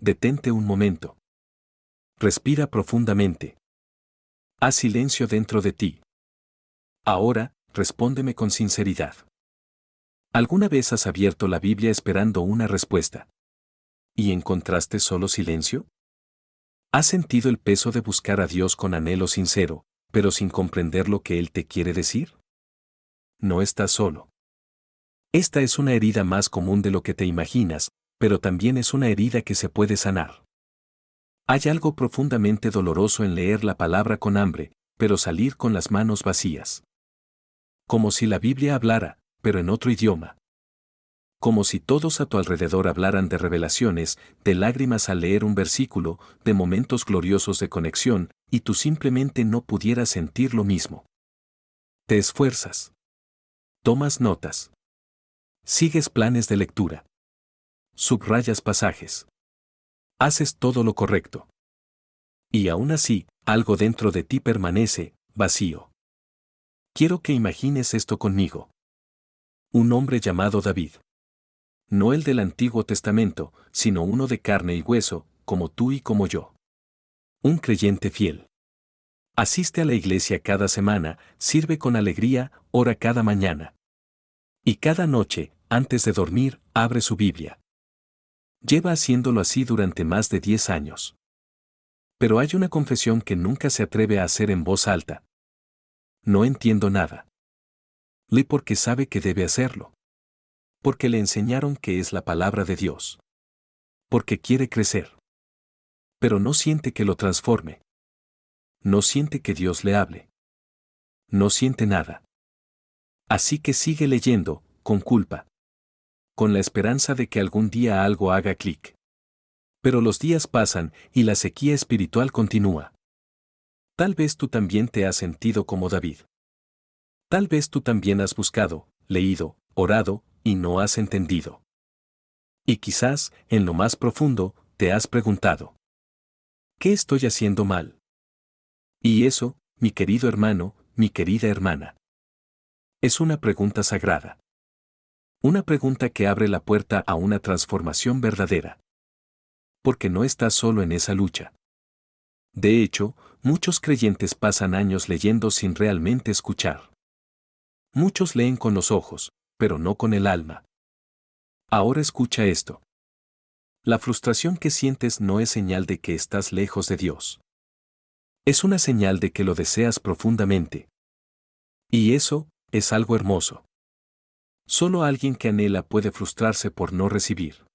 Detente un momento. Respira profundamente. Haz silencio dentro de ti. Ahora, respóndeme con sinceridad. ¿Alguna vez has abierto la Biblia esperando una respuesta? ¿Y encontraste solo silencio? ¿Has sentido el peso de buscar a Dios con anhelo sincero, pero sin comprender lo que Él te quiere decir? No estás solo. Esta es una herida más común de lo que te imaginas, pero también es una herida que se puede sanar. Hay algo profundamente doloroso en leer la palabra con hambre, pero salir con las manos vacías. Como si la Biblia hablara, pero en otro idioma. Como si todos a tu alrededor hablaran de revelaciones, de lágrimas al leer un versículo, de momentos gloriosos de conexión, y tú simplemente no pudieras sentir lo mismo. Te esfuerzas. Tomas notas. Sigues planes de lectura. Subrayas pasajes. Haces todo lo correcto. Y aún así, algo dentro de ti permanece, vacío. Quiero que imagines esto conmigo. Un hombre llamado David. No el del Antiguo Testamento, sino uno de carne y hueso, como tú y como yo. Un creyente fiel. Asiste a la iglesia cada semana, sirve con alegría, ora cada mañana. Y cada noche, antes de dormir, abre su Biblia. Lleva haciéndolo así durante más de 10 años. Pero hay una confesión que nunca se atreve a hacer en voz alta. No entiendo nada. Lee porque sabe que debe hacerlo. Porque le enseñaron que es la palabra de Dios. Porque quiere crecer. Pero no siente que lo transforme. No siente que Dios le hable. No siente nada. Así que sigue leyendo, con culpa. Con la esperanza de que algún día algo haga clic. Pero los días pasan y la sequía espiritual continúa. Tal vez tú también te has sentido como David. Tal vez tú también has buscado, leído, orado, y no has entendido. Y quizás, en lo más profundo, te has preguntado: ¿qué estoy haciendo mal? Y eso, mi querido hermano, mi querida hermana, es una pregunta sagrada. Una pregunta que abre la puerta a una transformación verdadera. Porque no estás solo en esa lucha. De hecho, muchos creyentes pasan años leyendo sin realmente escuchar. Muchos leen con los ojos, pero no con el alma. Ahora escucha esto. La frustración que sientes no es señal de que estás lejos de Dios. Es una señal de que lo deseas profundamente. Y eso, es algo hermoso. Solo alguien que anhela puede frustrarse por no recibir.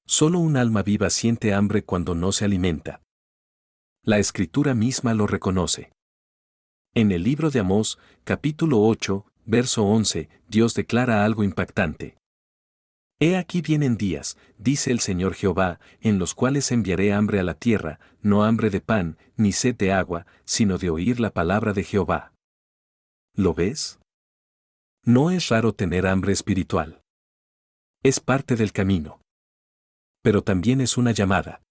Solo un alma viva siente hambre cuando no se alimenta. La Escritura misma lo reconoce. En el libro de Amós, capítulo 8, verso 11, Dios declara algo impactante. He aquí vienen días, dice el Señor Jehová, en los cuales enviaré hambre a la tierra, no hambre de pan, ni sed de agua, sino de oír la palabra de Jehová. ¿Lo ves? No es raro tener hambre espiritual. Es parte del camino. Pero también es una llamada.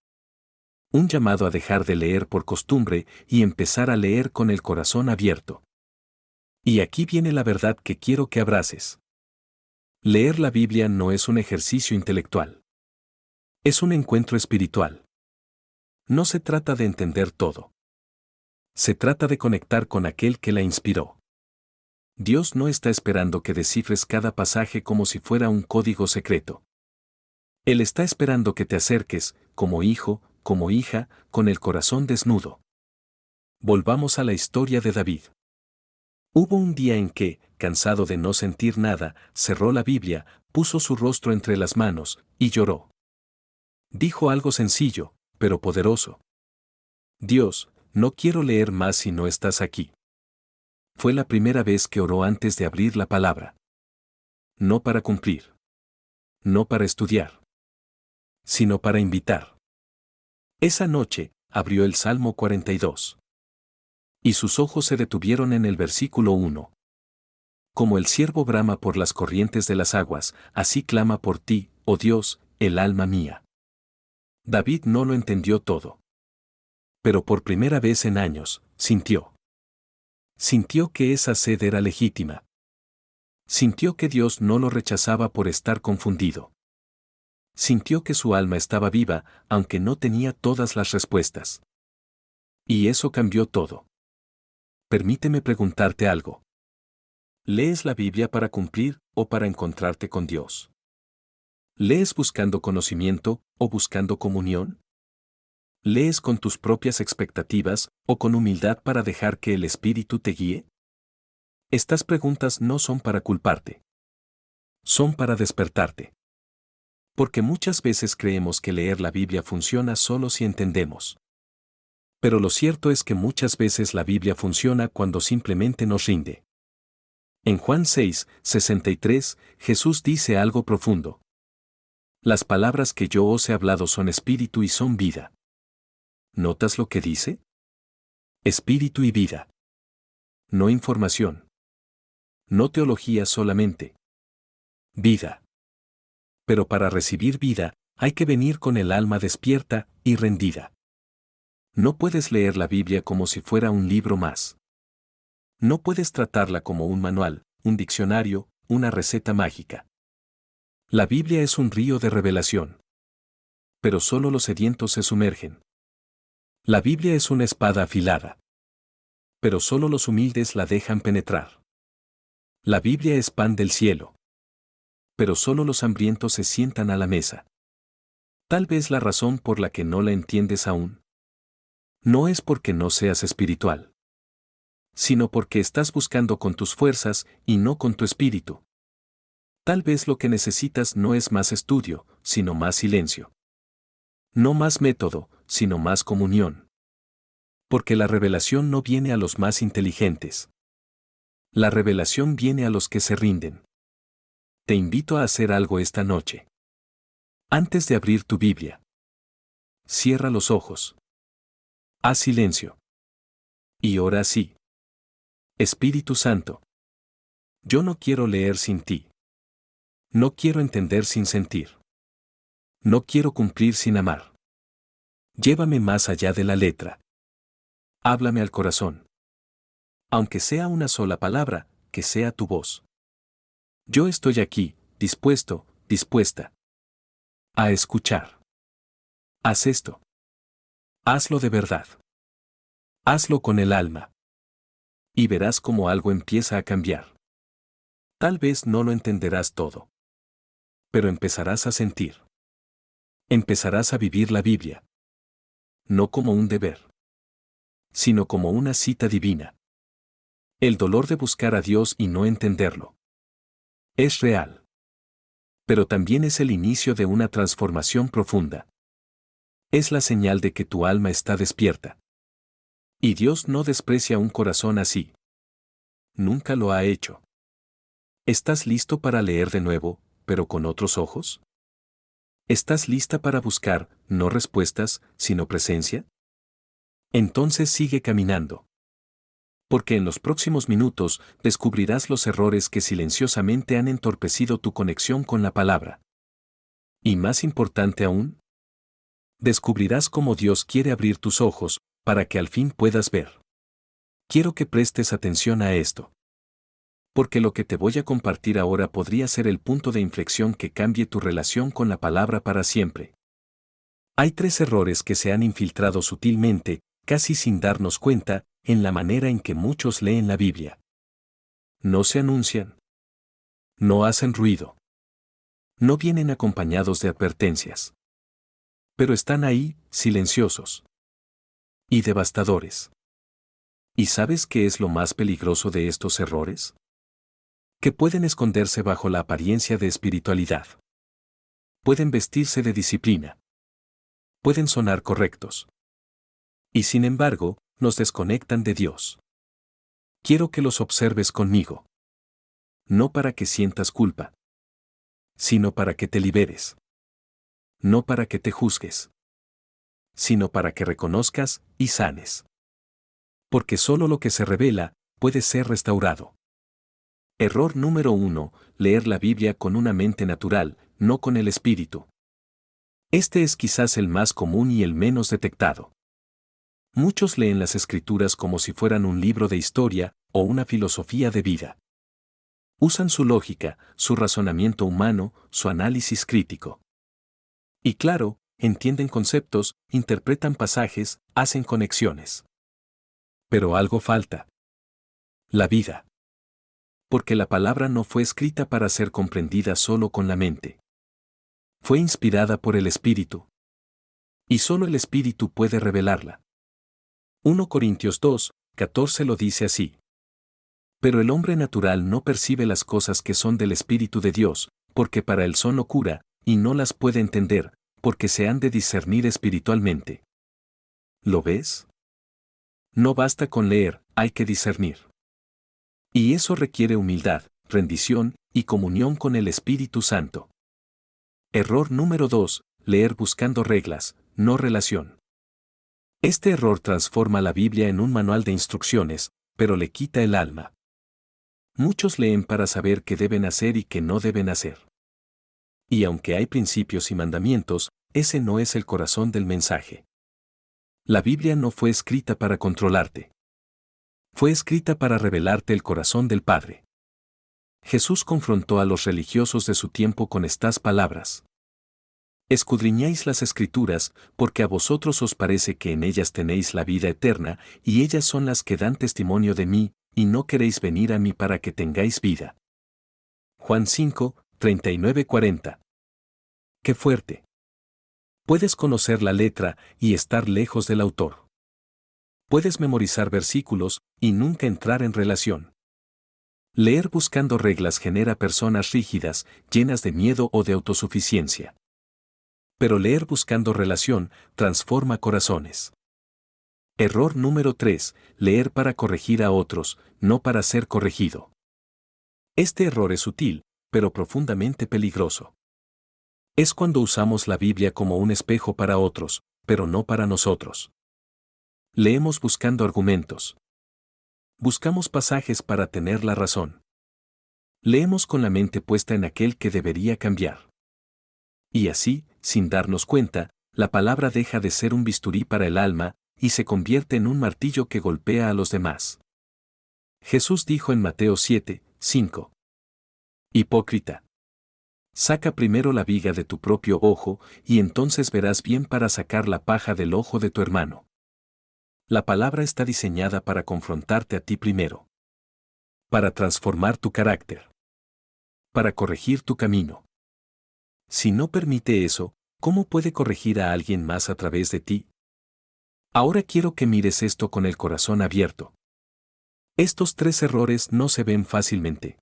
Un llamado a dejar de leer por costumbre y empezar a leer con el corazón abierto. Y aquí viene la verdad que quiero que abraces. Leer la Biblia no es un ejercicio intelectual. Es un encuentro espiritual. No se trata de entender todo. Se trata de conectar con aquel que la inspiró. Dios no está esperando que descifres cada pasaje como si fuera un código secreto. Él está esperando que te acerques, como hijo, como hija, con el corazón desnudo. Volvamos a la historia de David. Hubo un día en que, cansado de no sentir nada, cerró la Biblia, puso su rostro entre las manos, y lloró. Dijo algo sencillo, pero poderoso. Dios, no quiero leer más si no estás aquí. Fue la primera vez que oró antes de abrir la palabra. No para cumplir. No para estudiar. Sino para invitar. Esa noche, abrió el Salmo 42. Y sus ojos se detuvieron en el versículo 1. Como el ciervo brama por las corrientes de las aguas, así clama por ti, oh Dios, el alma mía. David no lo entendió todo. Pero por primera vez en años, sintió. Sintió que esa sed era legítima. Sintió que Dios no lo rechazaba por estar confundido. Sintió que su alma estaba viva, aunque no tenía todas las respuestas. Y eso cambió todo. Permíteme preguntarte algo. ¿Lees la Biblia para cumplir o para encontrarte con Dios? ¿Lees buscando conocimiento o buscando comunión? ¿Lees con tus propias expectativas o con humildad para dejar que el Espíritu te guíe? Estas preguntas no son para culparte. Son para despertarte. Porque muchas veces creemos que leer la Biblia funciona solo si entendemos. Pero lo cierto es que muchas veces la Biblia funciona cuando simplemente nos rinde. En Juan 6:63, Jesús dice algo profundo. Las palabras que yo os he hablado son espíritu y son vida. ¿Notas lo que dice? Espíritu y vida. No información. No teología solamente. Vida. Pero para recibir vida, hay que venir con el alma despierta y rendida. No puedes leer la Biblia como si fuera un libro más. No puedes tratarla como un manual, un diccionario, una receta mágica. La Biblia es un río de revelación. Pero solo los sedientos se sumergen. La Biblia es una espada afilada. Pero solo los humildes la dejan penetrar. La Biblia es pan del cielo. Pero solo los hambrientos se sientan a la mesa. Tal vez la razón por la que no la entiendes aún no es porque no seas espiritual, sino porque estás buscando con tus fuerzas y no con tu espíritu. Tal vez lo que necesitas no es más estudio, sino más silencio. No más método, sino más comunión. Porque la revelación no viene a los más inteligentes. La revelación viene a los que se rinden. Te invito a hacer algo esta noche. Antes de abrir tu Biblia, cierra los ojos. Haz silencio. Y ora así. Espíritu Santo. Yo no quiero leer sin ti. No quiero entender sin sentir. No quiero cumplir sin amar. Llévame más allá de la letra. Háblame al corazón. Aunque sea una sola palabra, que sea tu voz. Yo estoy aquí, dispuesto, dispuesta a escuchar. Haz esto. Hazlo de verdad. Hazlo con el alma. Y verás cómo algo empieza a cambiar. Tal vez no lo entenderás todo. Pero empezarás a sentir. Empezarás a vivir la Biblia. No como un deber, sino como una cita divina. El dolor de buscar a Dios y no entenderlo es real. Pero también es el inicio de una transformación profunda. Es la señal de que tu alma está despierta. Y Dios no desprecia un corazón así. Nunca lo ha hecho. ¿Estás listo para leer de nuevo, pero con otros ojos? ¿Estás lista para buscar, no respuestas, sino presencia? Entonces sigue caminando. Porque en los próximos minutos descubrirás los errores que silenciosamente han entorpecido tu conexión con la palabra. Y más importante aún, descubrirás cómo Dios quiere abrir tus ojos, para que al fin puedas ver. Quiero que prestes atención a esto. Porque lo que te voy a compartir ahora podría ser el punto de inflexión que cambie tu relación con la palabra para siempre. Hay 3 errores que se han infiltrado sutilmente, casi sin darnos cuenta, en la manera en que muchos leen la Biblia. No se anuncian. No hacen ruido. No vienen acompañados de advertencias. Pero están ahí, silenciosos. Y devastadores. ¿Y sabes qué es lo más peligroso de estos errores? Que pueden esconderse bajo la apariencia de espiritualidad. Pueden vestirse de disciplina. Pueden sonar correctos. Y sin embargo, nos desconectan de Dios. Quiero que los observes conmigo. No para que sientas culpa, sino para que te liberes. No para que te juzgues, sino para que reconozcas y sanes. Porque solo lo que se revela puede ser restaurado. Error número 1: leer la Biblia con una mente natural, no con el espíritu. Este es quizás el más común y el menos detectado. Muchos leen las Escrituras como si fueran un libro de historia o una filosofía de vida. Usan su lógica, su razonamiento humano, su análisis crítico. Y claro, entienden conceptos, interpretan pasajes, hacen conexiones. Pero algo falta. La vida. Porque la palabra no fue escrita para ser comprendida solo con la mente. Fue inspirada por el Espíritu. Y solo el Espíritu puede revelarla. 1 Corintios 2, 14 lo dice así. Pero el hombre natural no percibe las cosas que son del Espíritu de Dios, porque para él son locura, y no las puede entender, porque se han de discernir espiritualmente. ¿Lo ves? No basta con leer, hay que discernir. Y eso requiere humildad, rendición y comunión con el Espíritu Santo. Error número 2. Leer buscando reglas, no relación. Este error transforma la Biblia en un manual de instrucciones, pero le quita el alma. Muchos leen para saber qué deben hacer y qué no deben hacer. Y aunque hay principios y mandamientos, ese no es el corazón del mensaje. La Biblia no fue escrita para controlarte. Fue escrita para revelarte el corazón del Padre. Jesús confrontó a los religiosos de su tiempo con estas palabras. Escudriñáis las Escrituras, porque a vosotros os parece que en ellas tenéis la vida eterna, y ellas son las que dan testimonio de mí, y no queréis venir a mí para que tengáis vida. Juan 5, 39-40. ¡Qué fuerte! Puedes conocer la letra y estar lejos del autor. Puedes memorizar versículos y nunca entrar en relación. Leer buscando reglas genera personas rígidas, llenas de miedo o de autosuficiencia. Pero leer buscando relación transforma corazones. Error número 3. Leer para corregir a otros, no para ser corregido. Este error es sutil, pero profundamente peligroso. Es cuando usamos la Biblia como un espejo para otros, pero no para nosotros. Leemos buscando argumentos. Buscamos pasajes para tener la razón. Leemos con la mente puesta en aquel que debería cambiar. Y así, sin darnos cuenta, la palabra deja de ser un bisturí para el alma, y se convierte en un martillo que golpea a los demás. Jesús dijo en Mateo 7, 5. Hipócrita. Saca primero la viga de tu propio ojo, y entonces verás bien para sacar la paja del ojo de tu hermano. La palabra está diseñada para confrontarte a ti primero. Para transformar tu carácter. Para corregir tu camino. Si no permite eso, ¿cómo puede corregir a alguien más a través de ti? Ahora quiero que mires esto con el corazón abierto. Estos 3 errores no se ven fácilmente.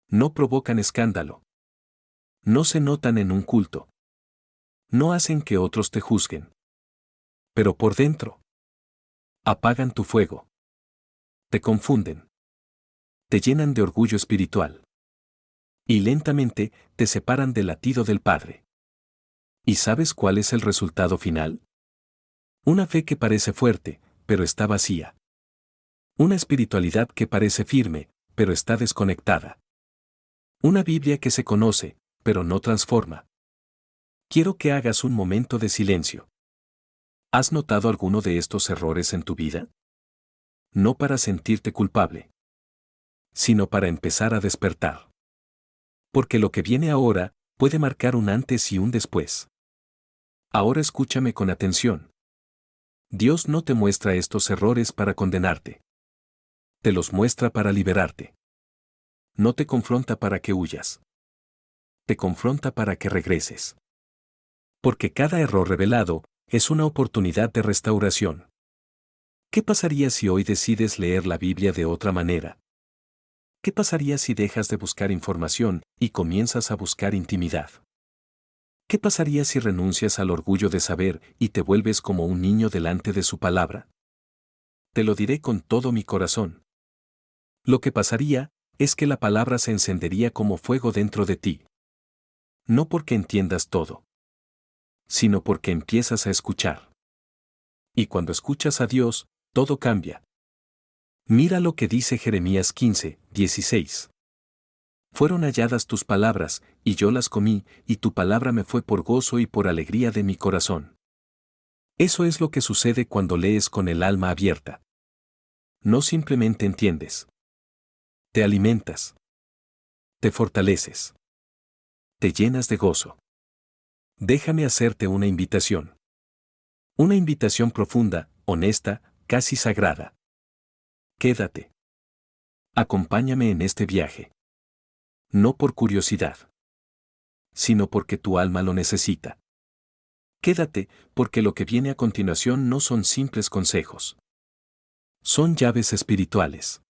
No provocan escándalo. No se notan en un culto. No hacen que otros te juzguen. Pero por dentro, apagan tu fuego. Te confunden. Te llenan de orgullo espiritual. Y lentamente te separan del latido del Padre. ¿Y sabes cuál es el resultado final? Una fe que parece fuerte, pero está vacía. Una espiritualidad que parece firme, pero está desconectada. Una Biblia que se conoce, pero no transforma. Quiero que hagas un momento de silencio. ¿Has notado alguno de estos errores en tu vida? No para sentirte culpable, sino para empezar a despertar. Porque lo que viene ahora puede marcar un antes y un después. Ahora escúchame con atención. Dios no te muestra estos errores para condenarte. Te los muestra para liberarte. No te confronta para que huyas. Te confronta para que regreses. Porque cada error revelado es una oportunidad de restauración. ¿Qué pasaría si hoy decides leer la Biblia de otra manera? ¿Qué pasaría si dejas de buscar información y comienzas a buscar intimidad? ¿Qué pasaría si renuncias al orgullo de saber y te vuelves como un niño delante de su palabra? Te lo diré con todo mi corazón. Lo que pasaría es que la palabra se encendería como fuego dentro de ti. No porque entiendas todo, sino porque empiezas a escuchar. Y cuando escuchas a Dios, todo cambia. Mira lo que dice Jeremías 15, 16. Fueron halladas tus palabras, y yo las comí, y tu palabra me fue por gozo y por alegría de mi corazón. Eso es lo que sucede cuando lees con el alma abierta. No simplemente entiendes. Te alimentas. Te fortaleces. Te llenas de gozo. Déjame hacerte una invitación. Una invitación profunda, honesta, casi sagrada. Quédate. Acompáñame en este viaje. No por curiosidad, sino porque tu alma lo necesita. Quédate, porque lo que viene a continuación no son simples consejos. Son llaves espirituales.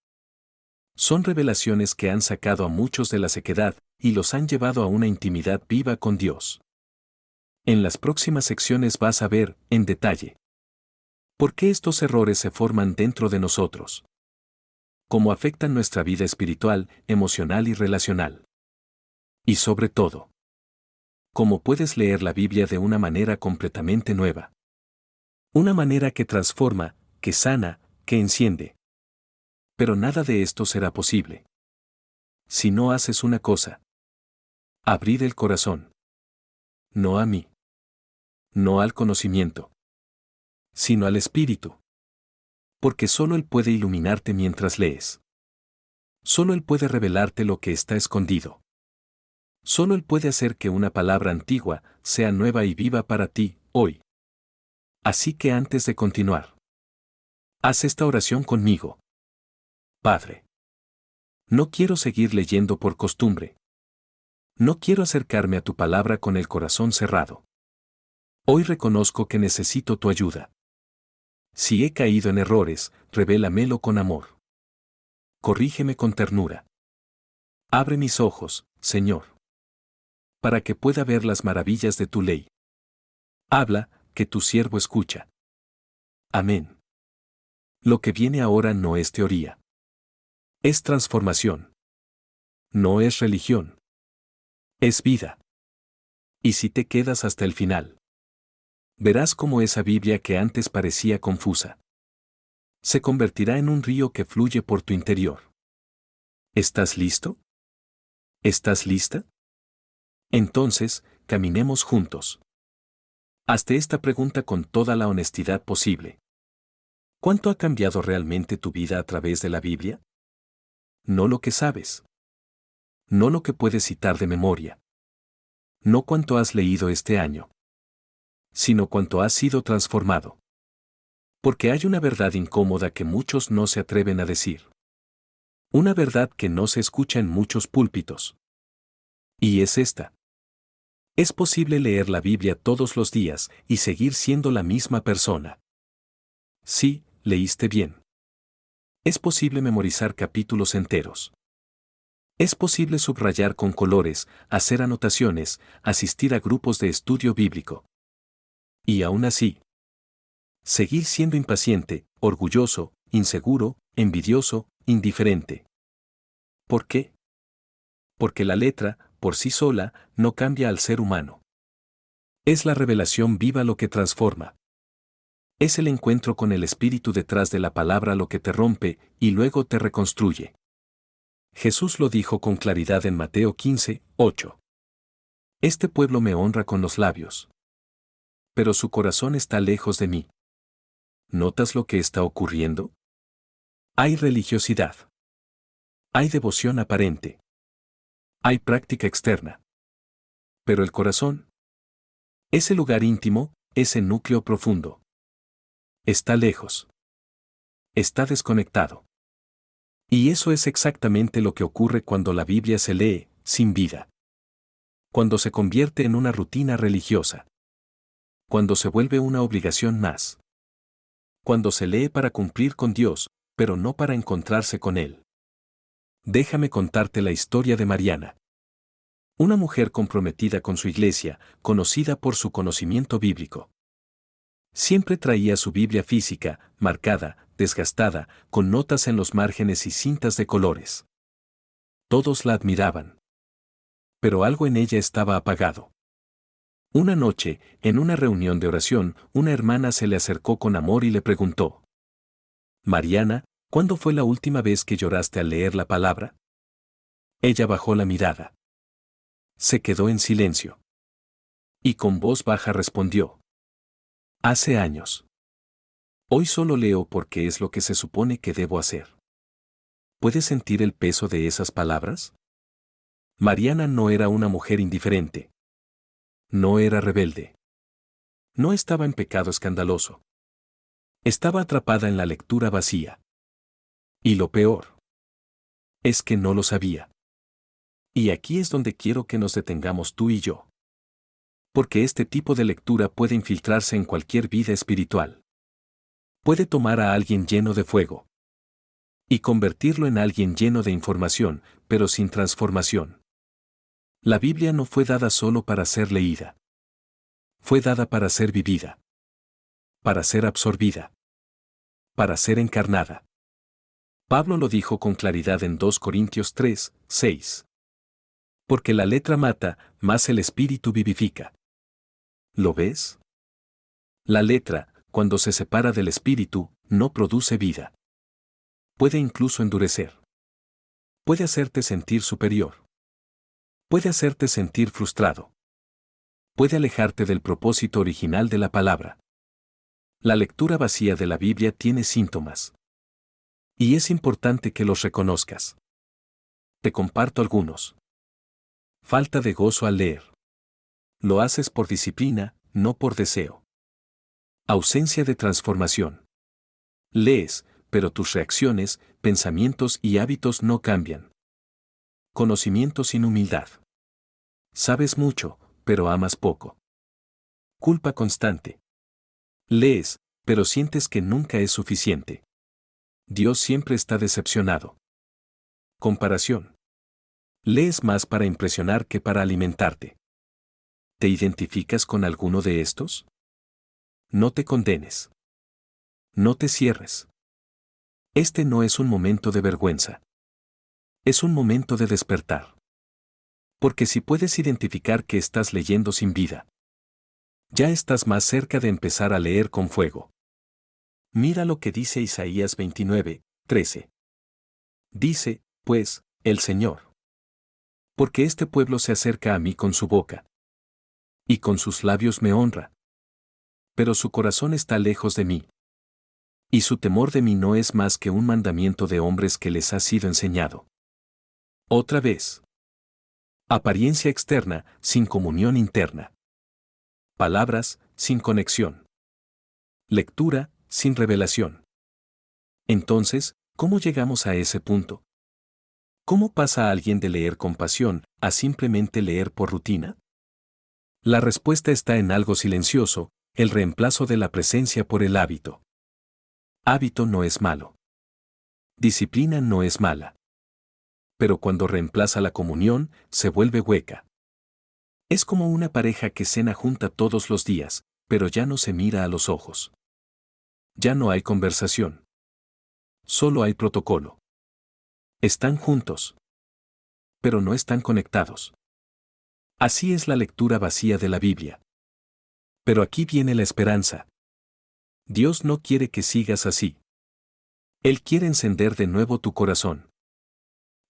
Son revelaciones que han sacado a muchos de la sequedad y los han llevado a una intimidad viva con Dios. En las próximas secciones vas a ver, en detalle, por qué estos errores se forman dentro de nosotros, cómo afectan nuestra vida espiritual, emocional y relacional. Y sobre todo, cómo puedes leer la Biblia de una manera completamente nueva. Una manera que transforma, que sana, que enciende. Pero nada de esto será posible si no haces una cosa. Abrir el corazón. No a mí. No al conocimiento. Sino al Espíritu. Porque solo Él puede iluminarte mientras lees. Solo Él puede revelarte lo que está escondido. Solo Él puede hacer que una palabra antigua sea nueva y viva para ti, hoy. Así que antes de continuar, haz esta oración conmigo. Padre. No quiero seguir leyendo por costumbre. No quiero acercarme a tu palabra con el corazón cerrado. Hoy reconozco que necesito tu ayuda. Si he caído en errores, revélamelo con amor. Corrígeme con ternura. Abre mis ojos, Señor, para que pueda ver las maravillas de tu ley. Habla, que tu siervo escucha. Amén. Lo que viene ahora no es teoría. Es transformación. No es religión. Es vida. Y si te quedas hasta el final, verás cómo esa Biblia que antes parecía confusa se convertirá en un río que fluye por tu interior. ¿Estás listo? ¿Estás lista? Entonces, caminemos juntos. Hazte esta pregunta con toda la honestidad posible. ¿Cuánto ha cambiado realmente tu vida a través de la Biblia? No lo que sabes. No lo que puedes citar de memoria. No cuánto has leído este año. Sino cuánto has sido transformado. Porque hay una verdad incómoda que muchos no se atreven a decir. Una verdad que no se escucha en muchos púlpitos. Y es esta. Es posible leer la Biblia todos los días y seguir siendo la misma persona. Sí, leíste bien. Es posible memorizar capítulos enteros. Es posible subrayar con colores, hacer anotaciones, asistir a grupos de estudio bíblico. Y aún así, seguir siendo impaciente, orgulloso, inseguro, envidioso, indiferente. ¿Por qué? Porque la letra, por sí sola, no cambia al ser humano. Es la revelación viva lo que transforma. Es el encuentro con el Espíritu detrás de la palabra lo que te rompe y luego te reconstruye. Jesús lo dijo con claridad en Mateo 15, 8. Este pueblo me honra con los labios, pero su corazón está lejos de mí. ¿Notas lo que está ocurriendo? Hay religiosidad. Hay devoción aparente. Hay práctica externa. Pero el corazón, ese lugar íntimo, ese núcleo profundo, está lejos. Está desconectado. Y eso es exactamente lo que ocurre cuando la Biblia se lee, sin vida. Cuando se convierte en una rutina religiosa. Cuando se vuelve una obligación más. Cuando se lee para cumplir con Dios, pero no para encontrarse con Él. Déjame contarte la historia de Mariana. Una mujer comprometida con su iglesia, conocida por su conocimiento bíblico. Siempre traía su Biblia física, marcada, desgastada, con notas en los márgenes y cintas de colores. Todos la admiraban. Pero algo en ella estaba apagado. Una noche, en una reunión de oración, una hermana se le acercó con amor y le preguntó: Mariana, ¿cuándo fue la última vez que lloraste al leer la palabra? Ella bajó la mirada. Se quedó en silencio. Y con voz baja respondió: Hace años. Hoy solo leo porque es lo que se supone que debo hacer. ¿Puedes sentir el peso de esas palabras? Mariana no era una mujer indiferente. No era rebelde. No estaba en pecado escandaloso. Estaba atrapada en la lectura vacía. Y lo peor es que no lo sabía. Y aquí es donde quiero que nos detengamos tú y yo. Porque este tipo de lectura puede infiltrarse en cualquier vida espiritual. Puede tomar a alguien lleno de fuego y convertirlo en alguien lleno de información, pero sin transformación. La Biblia no fue dada solo para ser leída. Fue dada para ser vivida. Para ser absorbida. Para ser encarnada. Pablo lo dijo con claridad en 2 Corintios 3, 6. Porque la letra mata, mas el espíritu vivifica. ¿Lo ves? La letra, cuando se separa del espíritu, no produce vida. Puede incluso endurecer. Puede hacerte sentir superior. Puede hacerte sentir frustrado. Puede alejarte del propósito original de la palabra. La lectura vacía de la Biblia tiene síntomas. Y es importante que los reconozcas. Te comparto algunos. Falta de gozo al leer. Lo haces por disciplina, no por deseo. Ausencia de transformación. Lees, pero tus reacciones, pensamientos y hábitos no cambian. Conocimiento sin humildad. Sabes mucho, pero amas poco. Culpa constante. Lees, pero sientes que nunca es suficiente. Dios siempre está decepcionado. Comparación. Lees más para impresionar que para alimentarte. ¿Te identificas con alguno de estos? No te condenes. No te cierres. Este no es un momento de vergüenza. Es un momento de despertar. Porque si puedes identificar que estás leyendo sin vida, ya estás más cerca de empezar a leer con fuego. Mira lo que dice Isaías 29, 13. Dice, pues, el Señor. Porque este pueblo se acerca a mí con su boca. Y con sus labios me honra. Pero su corazón está lejos de mí. Y su temor de mí no es más que un mandamiento de hombres que les ha sido enseñado. Otra vez. Apariencia externa, sin comunión interna. Palabras, sin conexión. Lectura, sin revelación. Entonces, ¿cómo llegamos a ese punto? ¿Cómo pasa a alguien de leer con pasión a simplemente leer por rutina? La respuesta está en algo silencioso, el reemplazo de la presencia por el hábito. Hábito no es malo. Disciplina no es mala. Pero cuando reemplaza la comunión, se vuelve hueca. Es como una pareja que cena junta todos los días, pero ya no se mira a los ojos. Ya no hay conversación. Solo hay protocolo. Están juntos. Pero no están conectados. Así es la lectura vacía de la Biblia. Pero aquí viene la esperanza. Dios no quiere que sigas así. Él quiere encender de nuevo tu corazón.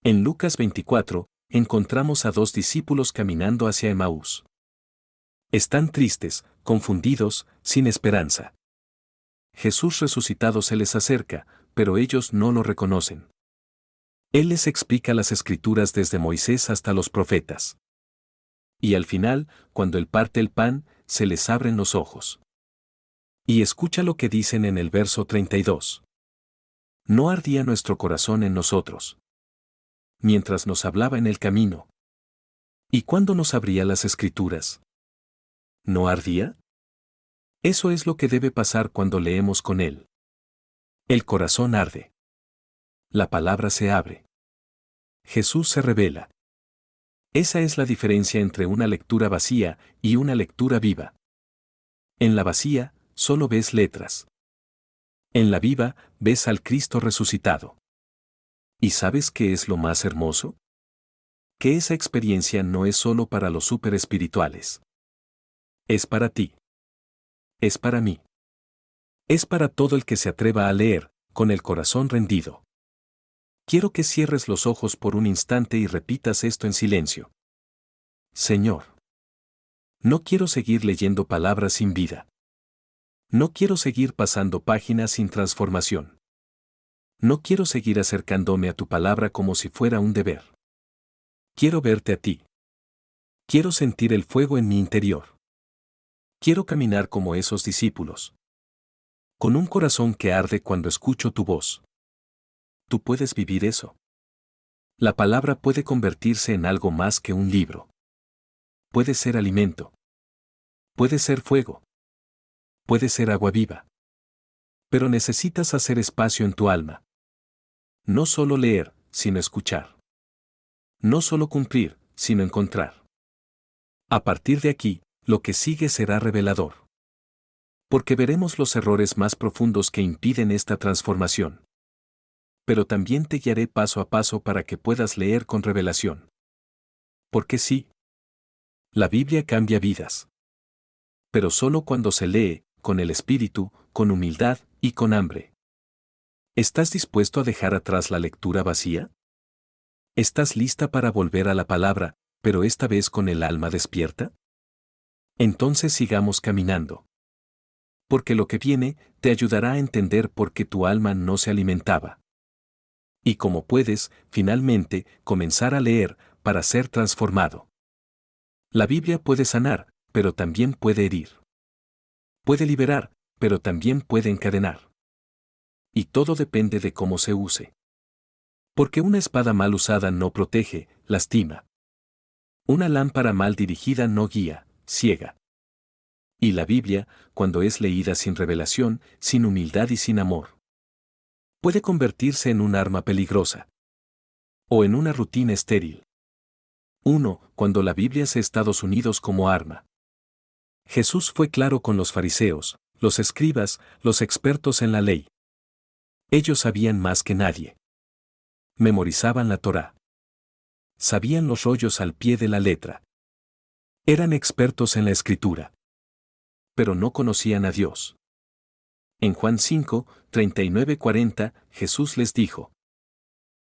En Lucas 24, encontramos a 2 discípulos caminando hacia Emaús. Están tristes, confundidos, sin esperanza. Jesús resucitado se les acerca, pero ellos no lo reconocen. Él les explica las Escrituras desde Moisés hasta los profetas. Y al final, cuando Él parte el pan, se les abren los ojos. Y escucha lo que dicen en el verso 32. No ardía nuestro corazón en nosotros, mientras nos hablaba en el camino. ¿Y cuándo nos abría las Escrituras? ¿No ardía? Eso es lo que debe pasar cuando leemos con Él. El corazón arde. La palabra se abre. Jesús se revela. Esa es la diferencia entre una lectura vacía y una lectura viva. En la vacía, solo ves letras. En la viva, ves al Cristo resucitado. ¿Y sabes qué es lo más hermoso? Que esa experiencia no es solo para los superespirituales. Es para ti. Es para mí. Es para todo el que se atreva a leer, con el corazón rendido. Quiero que cierres los ojos por un instante y repitas esto en silencio. Señor. No quiero seguir leyendo palabras sin vida. No quiero seguir pasando páginas sin transformación. No quiero seguir acercándome a tu palabra como si fuera un deber. Quiero verte a ti. Quiero sentir el fuego en mi interior. Quiero caminar como esos discípulos. Con un corazón que arde cuando escucho tu voz. Tú puedes vivir eso. La palabra puede convertirse en algo más que un libro. Puede ser alimento. Puede ser fuego. Puede ser agua viva. Pero necesitas hacer espacio en tu alma. No solo leer, sino escuchar. No solo cumplir, sino encontrar. A partir de aquí, lo que sigue será revelador. Porque veremos los errores más profundos que impiden esta transformación. Pero también te guiaré paso a paso para que puedas leer con revelación. Porque sí, la Biblia cambia vidas. Pero solo cuando se lee, con el espíritu, con humildad y con hambre. ¿Estás dispuesto a dejar atrás la lectura vacía? ¿Estás lista para volver a la palabra, pero esta vez con el alma despierta? Entonces sigamos caminando. Porque lo que viene te ayudará a entender por qué tu alma no se alimentaba. Y cómo puedes, finalmente, comenzar a leer para ser transformado. La Biblia puede sanar, pero también puede herir. Puede liberar, pero también puede encadenar. Y todo depende de cómo se use. Porque una espada mal usada no protege, lastima. Una lámpara mal dirigida no guía, ciega. Y la Biblia, cuando es leída sin revelación, sin humildad y sin amor, puede convertirse en un arma peligrosa. O en una rutina estéril. 1. Cuando la Biblia es Estados Unidos como arma. Jesús fue claro con los fariseos, los escribas, los expertos en la ley. Ellos sabían más que nadie. Memorizaban la Torá. Sabían los rollos al pie de la letra. Eran expertos en la escritura. Pero no conocían a Dios. En Juan 5, 39-40, Jesús les dijo: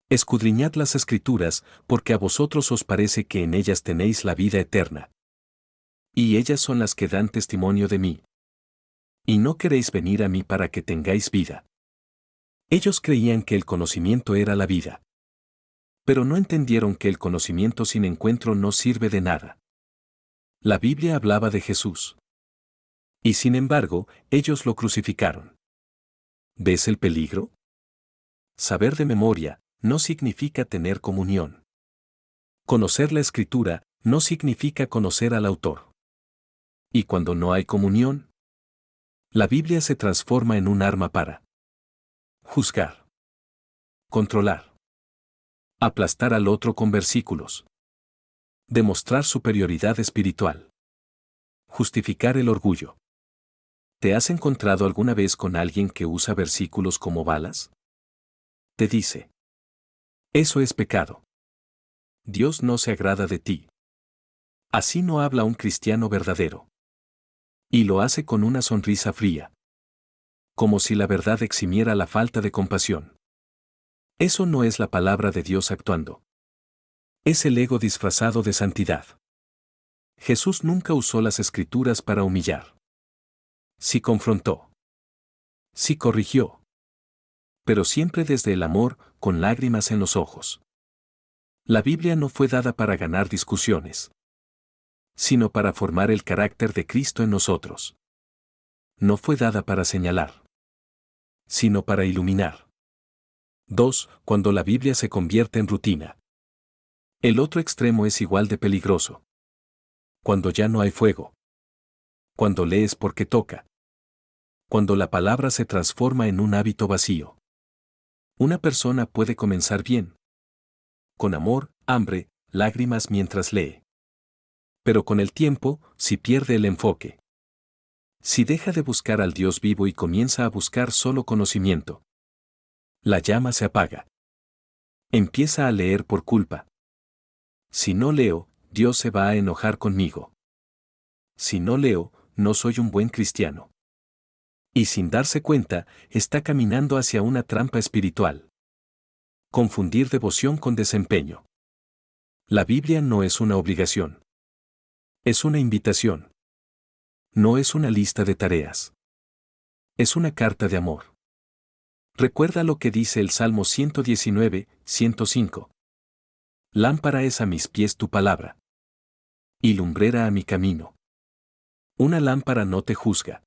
Escudriñad las escrituras, porque a vosotros os parece que en ellas tenéis la vida eterna. Y ellas son las que dan testimonio de mí. Y no queréis venir a mí para que tengáis vida. Ellos creían que el conocimiento era la vida. Pero no entendieron que el conocimiento sin encuentro no sirve de nada. La Biblia hablaba de Jesús. Y sin embargo, ellos lo crucificaron. ¿Ves el peligro? Saber de memoria no significa tener comunión. Conocer la Escritura no significa conocer al autor. Y cuando no hay comunión, la Biblia se transforma en un arma para juzgar, controlar, aplastar al otro con versículos, demostrar superioridad espiritual, justificar el orgullo. ¿Te has encontrado alguna vez con alguien que usa versículos como balas? Te dice: eso es pecado. Dios no se agrada de ti. Así no habla un cristiano verdadero. Y lo hace con una sonrisa fría. Como si la verdad eximiera la falta de compasión. Eso no es la palabra de Dios actuando. Es el ego disfrazado de santidad. Jesús nunca usó las escrituras para humillar. Sí confrontó. Sí corrigió. Pero siempre desde el amor, con lágrimas en los ojos. La Biblia no fue dada para ganar discusiones, sino para formar el carácter de Cristo en nosotros. No fue dada para señalar, sino para iluminar. 2. Cuando la Biblia se convierte en rutina. El otro extremo es igual de peligroso. Cuando ya no hay fuego. Cuando lees porque toca. Cuando la palabra se transforma en un hábito vacío. Una persona puede comenzar bien. Con amor, hambre, lágrimas mientras lee. Pero con el tiempo, si pierde el enfoque. Si deja de buscar al Dios vivo y comienza a buscar solo conocimiento. La llama se apaga. Empieza a leer por culpa. Si no leo, Dios se va a enojar conmigo. Si no leo, no soy un buen cristiano. Y sin darse cuenta, está caminando hacia una trampa espiritual. Confundir devoción con desempeño. La Biblia no es una obligación. Es una invitación. No es una lista de tareas. Es una carta de amor. Recuerda lo que dice el Salmo 119, 105. Lámpara es a mis pies tu palabra. y lumbrera a mi camino. Una lámpara no te juzga.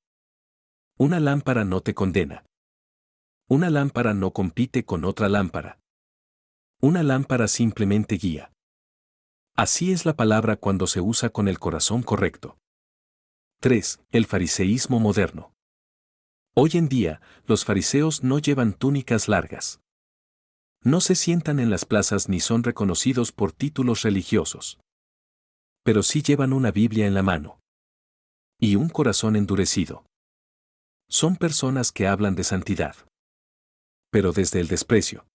Una lámpara no te condena. Una lámpara no compite con otra lámpara. Una lámpara simplemente guía. Así es la palabra cuando se usa con el corazón correcto. 3. El fariseísmo moderno. Hoy en día, los fariseos no llevan túnicas largas. No se sientan en las plazas ni son reconocidos por títulos religiosos. Pero sí llevan una Biblia en la mano. Y un corazón endurecido. Son personas que hablan de santidad. Pero desde el desprecio.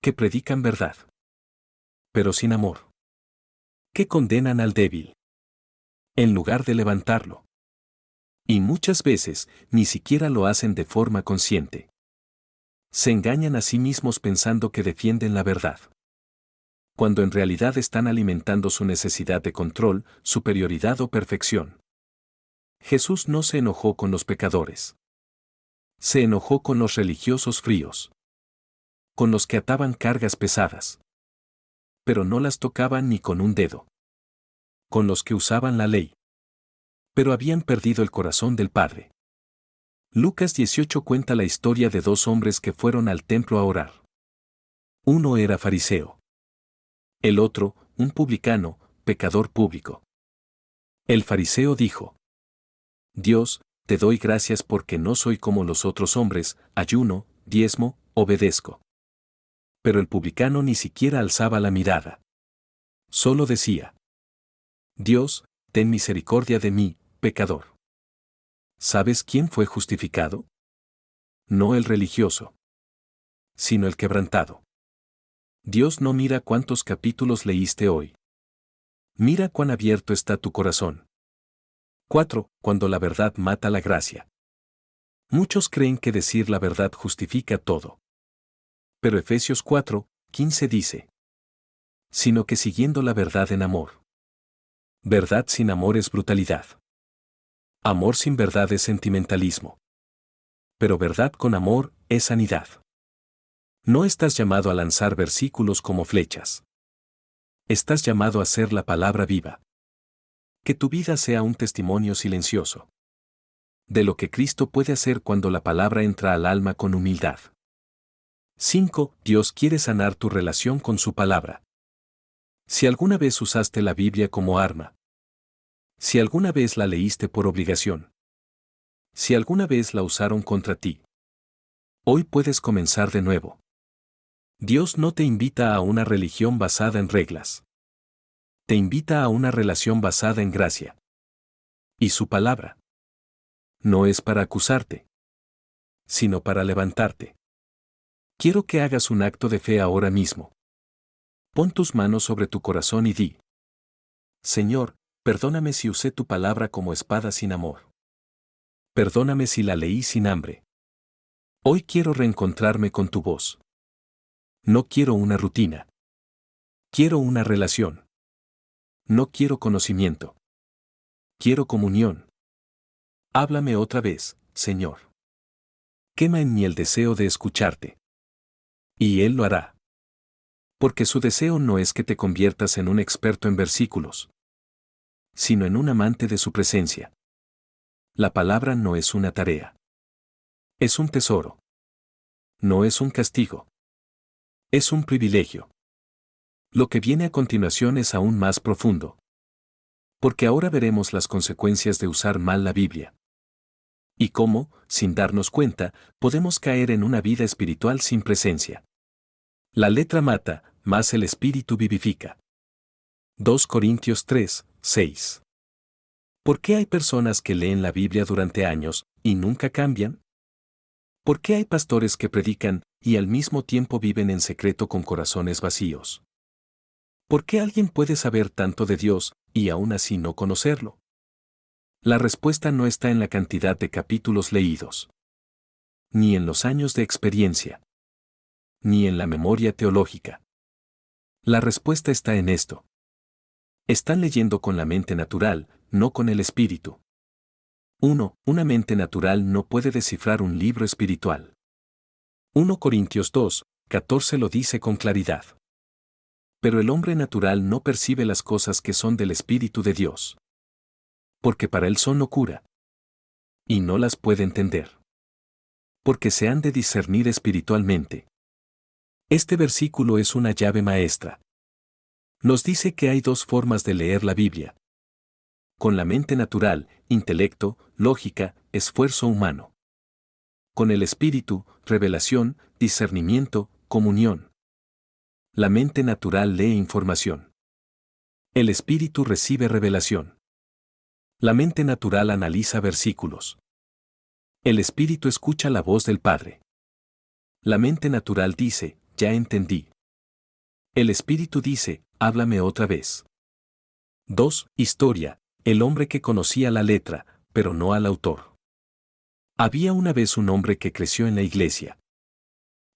Que predican verdad. Pero sin amor. Que condenan al débil. En lugar de levantarlo. Y muchas veces, ni siquiera lo hacen de forma consciente. Se engañan a sí mismos pensando que defienden la verdad. Cuando en realidad están alimentando su necesidad de control, superioridad o perfección. Jesús no se enojó con los pecadores. Se enojó con los religiosos fríos. Con los que ataban cargas pesadas. Pero no las tocaban ni con un dedo. Con los que usaban la ley. Pero habían perdido el corazón del Padre. Lucas 18 cuenta la historia de dos hombres que fueron al templo a orar. Uno era fariseo. El otro, un publicano, pecador público. El fariseo dijo: Dios, te doy gracias porque no soy como los otros hombres, ayuno, diezmo, obedezco. Pero el publicano ni siquiera alzaba la mirada. Solo decía: Dios, ten misericordia de mí, pecador. ¿Sabes quién fue justificado? No el religioso, sino el quebrantado. Dios no mira cuántos capítulos leíste hoy. Mira cuán abierto está tu corazón. 4. Cuando la verdad mata la gracia. Muchos creen que decir la verdad justifica todo. Pero Efesios 4:15 dice: sino que siguiendo la verdad en amor. Verdad sin amor es brutalidad. Amor sin verdad es sentimentalismo. Pero verdad con amor es sanidad. No estás llamado a lanzar versículos como flechas. Estás llamado a ser la palabra viva. Que tu vida sea un testimonio silencioso. De lo que Cristo puede hacer cuando la palabra entra al alma con humildad. 5. Dios quiere sanar tu relación con su palabra. Si alguna vez usaste la Biblia como arma. Si alguna vez la leíste por obligación. Si alguna vez la usaron contra ti. Hoy puedes comenzar de nuevo. Dios no te invita a una religión basada en reglas. Te invita a una relación basada en gracia. Y su palabra. No es para acusarte, sino para levantarte. Quiero que hagas un acto de fe ahora mismo. Pon tus manos sobre tu corazón y di: Señor, perdóname si usé tu palabra como espada sin amor. Perdóname si la leí sin hambre. Hoy quiero reencontrarme con tu voz. No quiero una rutina. Quiero una relación. No quiero conocimiento. Quiero comunión. Háblame otra vez, Señor. Quema en mí el deseo de escucharte. Y Él lo hará. Porque su deseo no es que te conviertas en un experto en versículos, sino en un amante de su presencia. La palabra no es una tarea. Es un tesoro. No es un castigo. Es un privilegio. Lo que viene a continuación es aún más profundo. Porque ahora veremos las consecuencias de usar mal la Biblia. Y cómo, sin darnos cuenta, podemos caer en una vida espiritual sin presencia. La letra mata, mas el espíritu vivifica. 2 Corintios 3:6. ¿Por qué hay personas que leen la Biblia durante años y nunca cambian? ¿Por qué hay pastores que predican y al mismo tiempo viven en secreto con corazones vacíos? ¿Por qué alguien puede saber tanto de Dios y aún así no conocerlo? La respuesta no está en la cantidad de capítulos leídos, ni en los años de experiencia, ni en la memoria teológica. La respuesta está en esto. Están leyendo con la mente natural, no con el espíritu. 1. Una mente natural no puede descifrar un libro espiritual. 1 Corintios 2:14 lo dice con claridad. Pero el hombre natural no percibe las cosas que son del Espíritu de Dios. Porque para él son locura. Y no las puede entender. Porque se han de discernir espiritualmente. Este versículo es una llave maestra. Nos dice que hay dos formas de leer la Biblia. Con la mente natural, intelecto, lógica, esfuerzo humano. Con el espíritu, revelación, discernimiento, comunión. La mente natural lee información. El espíritu recibe revelación. La mente natural analiza versículos. El espíritu escucha la voz del Padre. La mente natural dice, ya entendí. El espíritu dice, háblame otra vez. 2. Historia. El hombre que conocía la letra, pero no al autor. Había una vez un hombre que creció en la iglesia.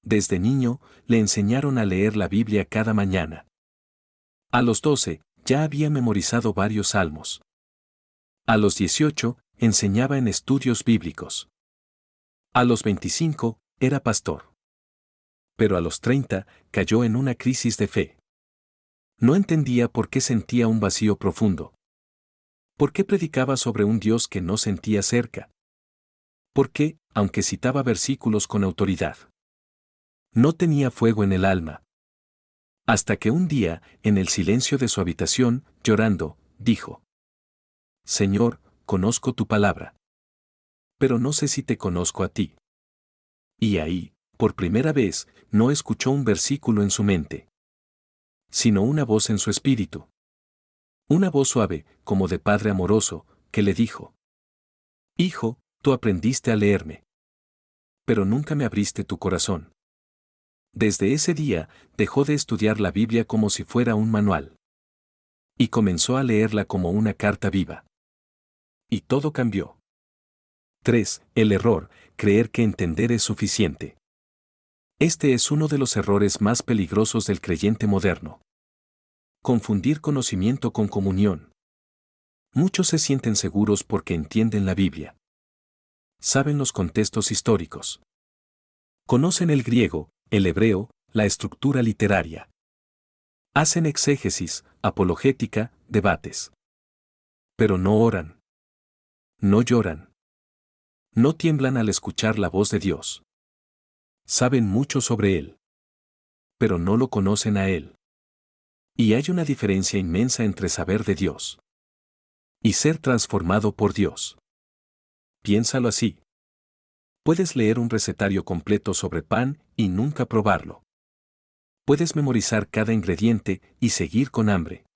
Desde niño, le enseñaron a leer la Biblia cada mañana. A los 12, ya había memorizado varios salmos. A los 18, enseñaba en estudios bíblicos. A los 25, era pastor. Pero a los 30, cayó en una crisis de fe. No entendía por qué sentía un vacío profundo. ¿Por qué predicaba sobre un Dios que no sentía cerca? ¿Por qué, aunque citaba versículos con autoridad, no tenía fuego en el alma? Hasta que un día, en el silencio de su habitación, llorando, dijo: Señor, conozco tu palabra. Pero no sé si te conozco a ti. Y ahí, por primera vez, no escuchó un versículo en su mente, sino una voz en su espíritu. Una voz suave, como de padre amoroso, que le dijo: Hijo, tú aprendiste a leerme. Pero nunca me abriste tu corazón. Desde ese día, dejó de estudiar la Biblia como si fuera un manual. Y comenzó a leerla como una carta viva. Y todo cambió. 3. El error, creer que entender es suficiente. Este es uno de los errores más peligrosos del creyente moderno. Confundir conocimiento con comunión. Muchos se sienten seguros porque entienden la Biblia. Saben los contextos históricos. Conocen el griego, el hebreo, la estructura literaria. Hacen exégesis, apologética, debates. Pero no oran. No lloran. No tiemblan al escuchar la voz de Dios. Saben mucho sobre Él. Pero no lo conocen a Él. Y hay una diferencia inmensa entre saber de Dios y ser transformado por Dios. Piénsalo así. Puedes leer un recetario completo sobre pan y nunca probarlo. Puedes memorizar cada ingrediente y seguir con hambre.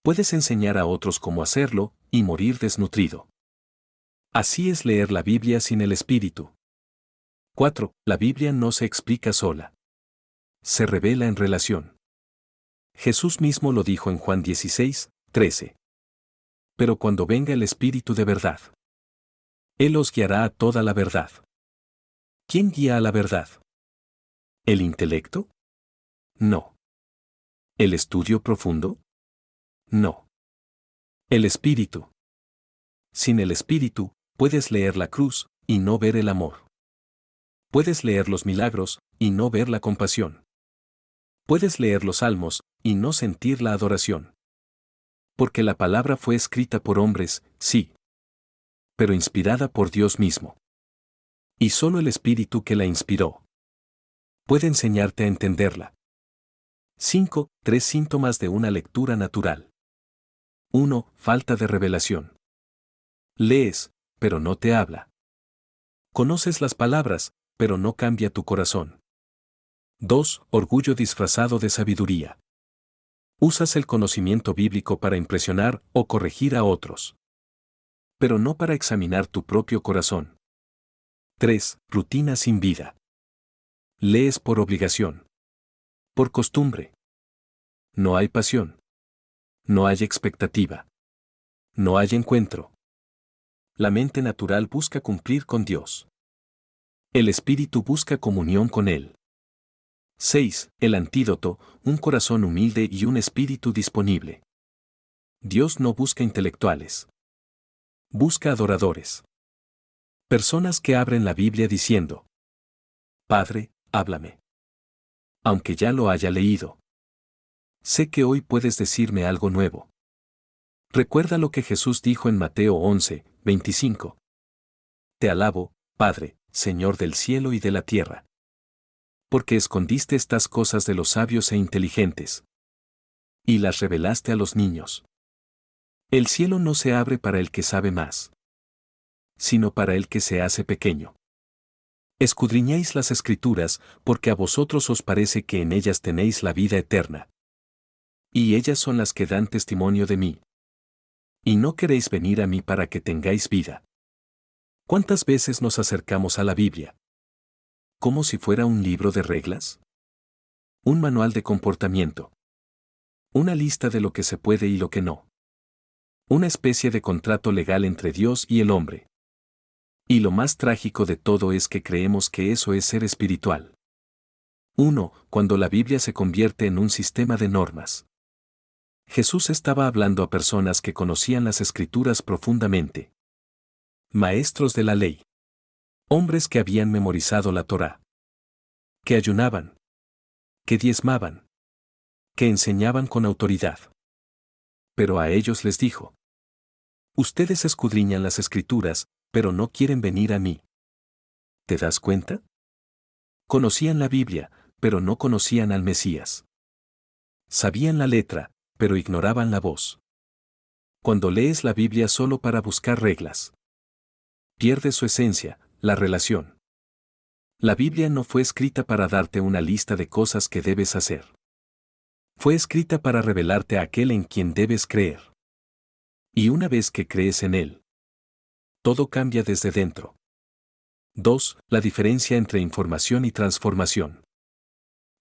Puedes enseñar a otros cómo hacerlo y morir desnutrido. Así es leer la Biblia sin el Espíritu. 4. La Biblia no se explica sola. Se revela en relación. Jesús mismo lo dijo en Juan 16, 13. Pero cuando venga el Espíritu de verdad, Él os guiará a toda la verdad. ¿Quién guía a la verdad? ¿El intelecto? No. ¿El estudio profundo? No. El Espíritu. Sin el Espíritu, puedes leer la cruz y no ver el amor. Puedes leer los milagros y no ver la compasión. Puedes leer los salmos y no sentir la adoración. Porque la palabra fue escrita por hombres, sí, pero inspirada por Dios mismo. Y solo el Espíritu que la inspiró puede enseñarte a entenderla. 5. 3 síntomas de una lectura natural. 1. Falta de revelación. Lees, pero no te habla. Conoces las palabras, pero no cambia tu corazón. 2. Orgullo disfrazado de sabiduría. Usas el conocimiento bíblico para impresionar o corregir a otros, pero no para examinar tu propio corazón. 3. Rutina sin vida. Lees por obligación. Por costumbre. No hay pasión. No hay expectativa. No hay encuentro. La mente natural busca cumplir con Dios. El espíritu busca comunión con Él. 6. El antídoto, un corazón humilde y un espíritu disponible. Dios no busca intelectuales. Busca adoradores. Personas que abren la Biblia diciendo: Padre, háblame. Aunque ya lo haya leído. Sé que hoy puedes decirme algo nuevo. Recuerda lo que Jesús dijo en Mateo 11, 25. Te alabo, Padre, Señor del cielo y de la tierra. Porque escondiste estas cosas de los sabios e inteligentes. Y las revelaste a los niños. El cielo no se abre para el que sabe más, sino para el que se hace pequeño. Escudriñáis las Escrituras, porque a vosotros os parece que en ellas tenéis la vida eterna. Y ellas son las que dan testimonio de mí. Y no queréis venir a mí para que tengáis vida. ¿Cuántas veces nos acercamos a la Biblia? ¿Como si fuera un libro de reglas? Un manual de comportamiento. Una lista de lo que se puede y lo que no. Una especie de contrato legal entre Dios y el hombre. Y lo más trágico de todo es que creemos que eso es ser espiritual. 1. Cuando la Biblia se convierte en un sistema de normas. Jesús estaba hablando a personas que conocían las Escrituras profundamente. Maestros de la ley. Hombres que habían memorizado la Torá. Que ayunaban. Que diezmaban. Que enseñaban con autoridad. Pero a ellos les dijo: ustedes escudriñan las Escrituras, pero no quieren venir a mí. ¿Te das cuenta? Conocían la Biblia, pero no conocían al Mesías. Sabían la letra, pero ignoraban la voz. Cuando lees la Biblia solo para buscar reglas, pierde su esencia, la relación. La Biblia no fue escrita para darte una lista de cosas que debes hacer. Fue escrita para revelarte a aquel en quien debes creer. Y una vez que crees en él, todo cambia desde dentro. 2. La diferencia entre información y transformación.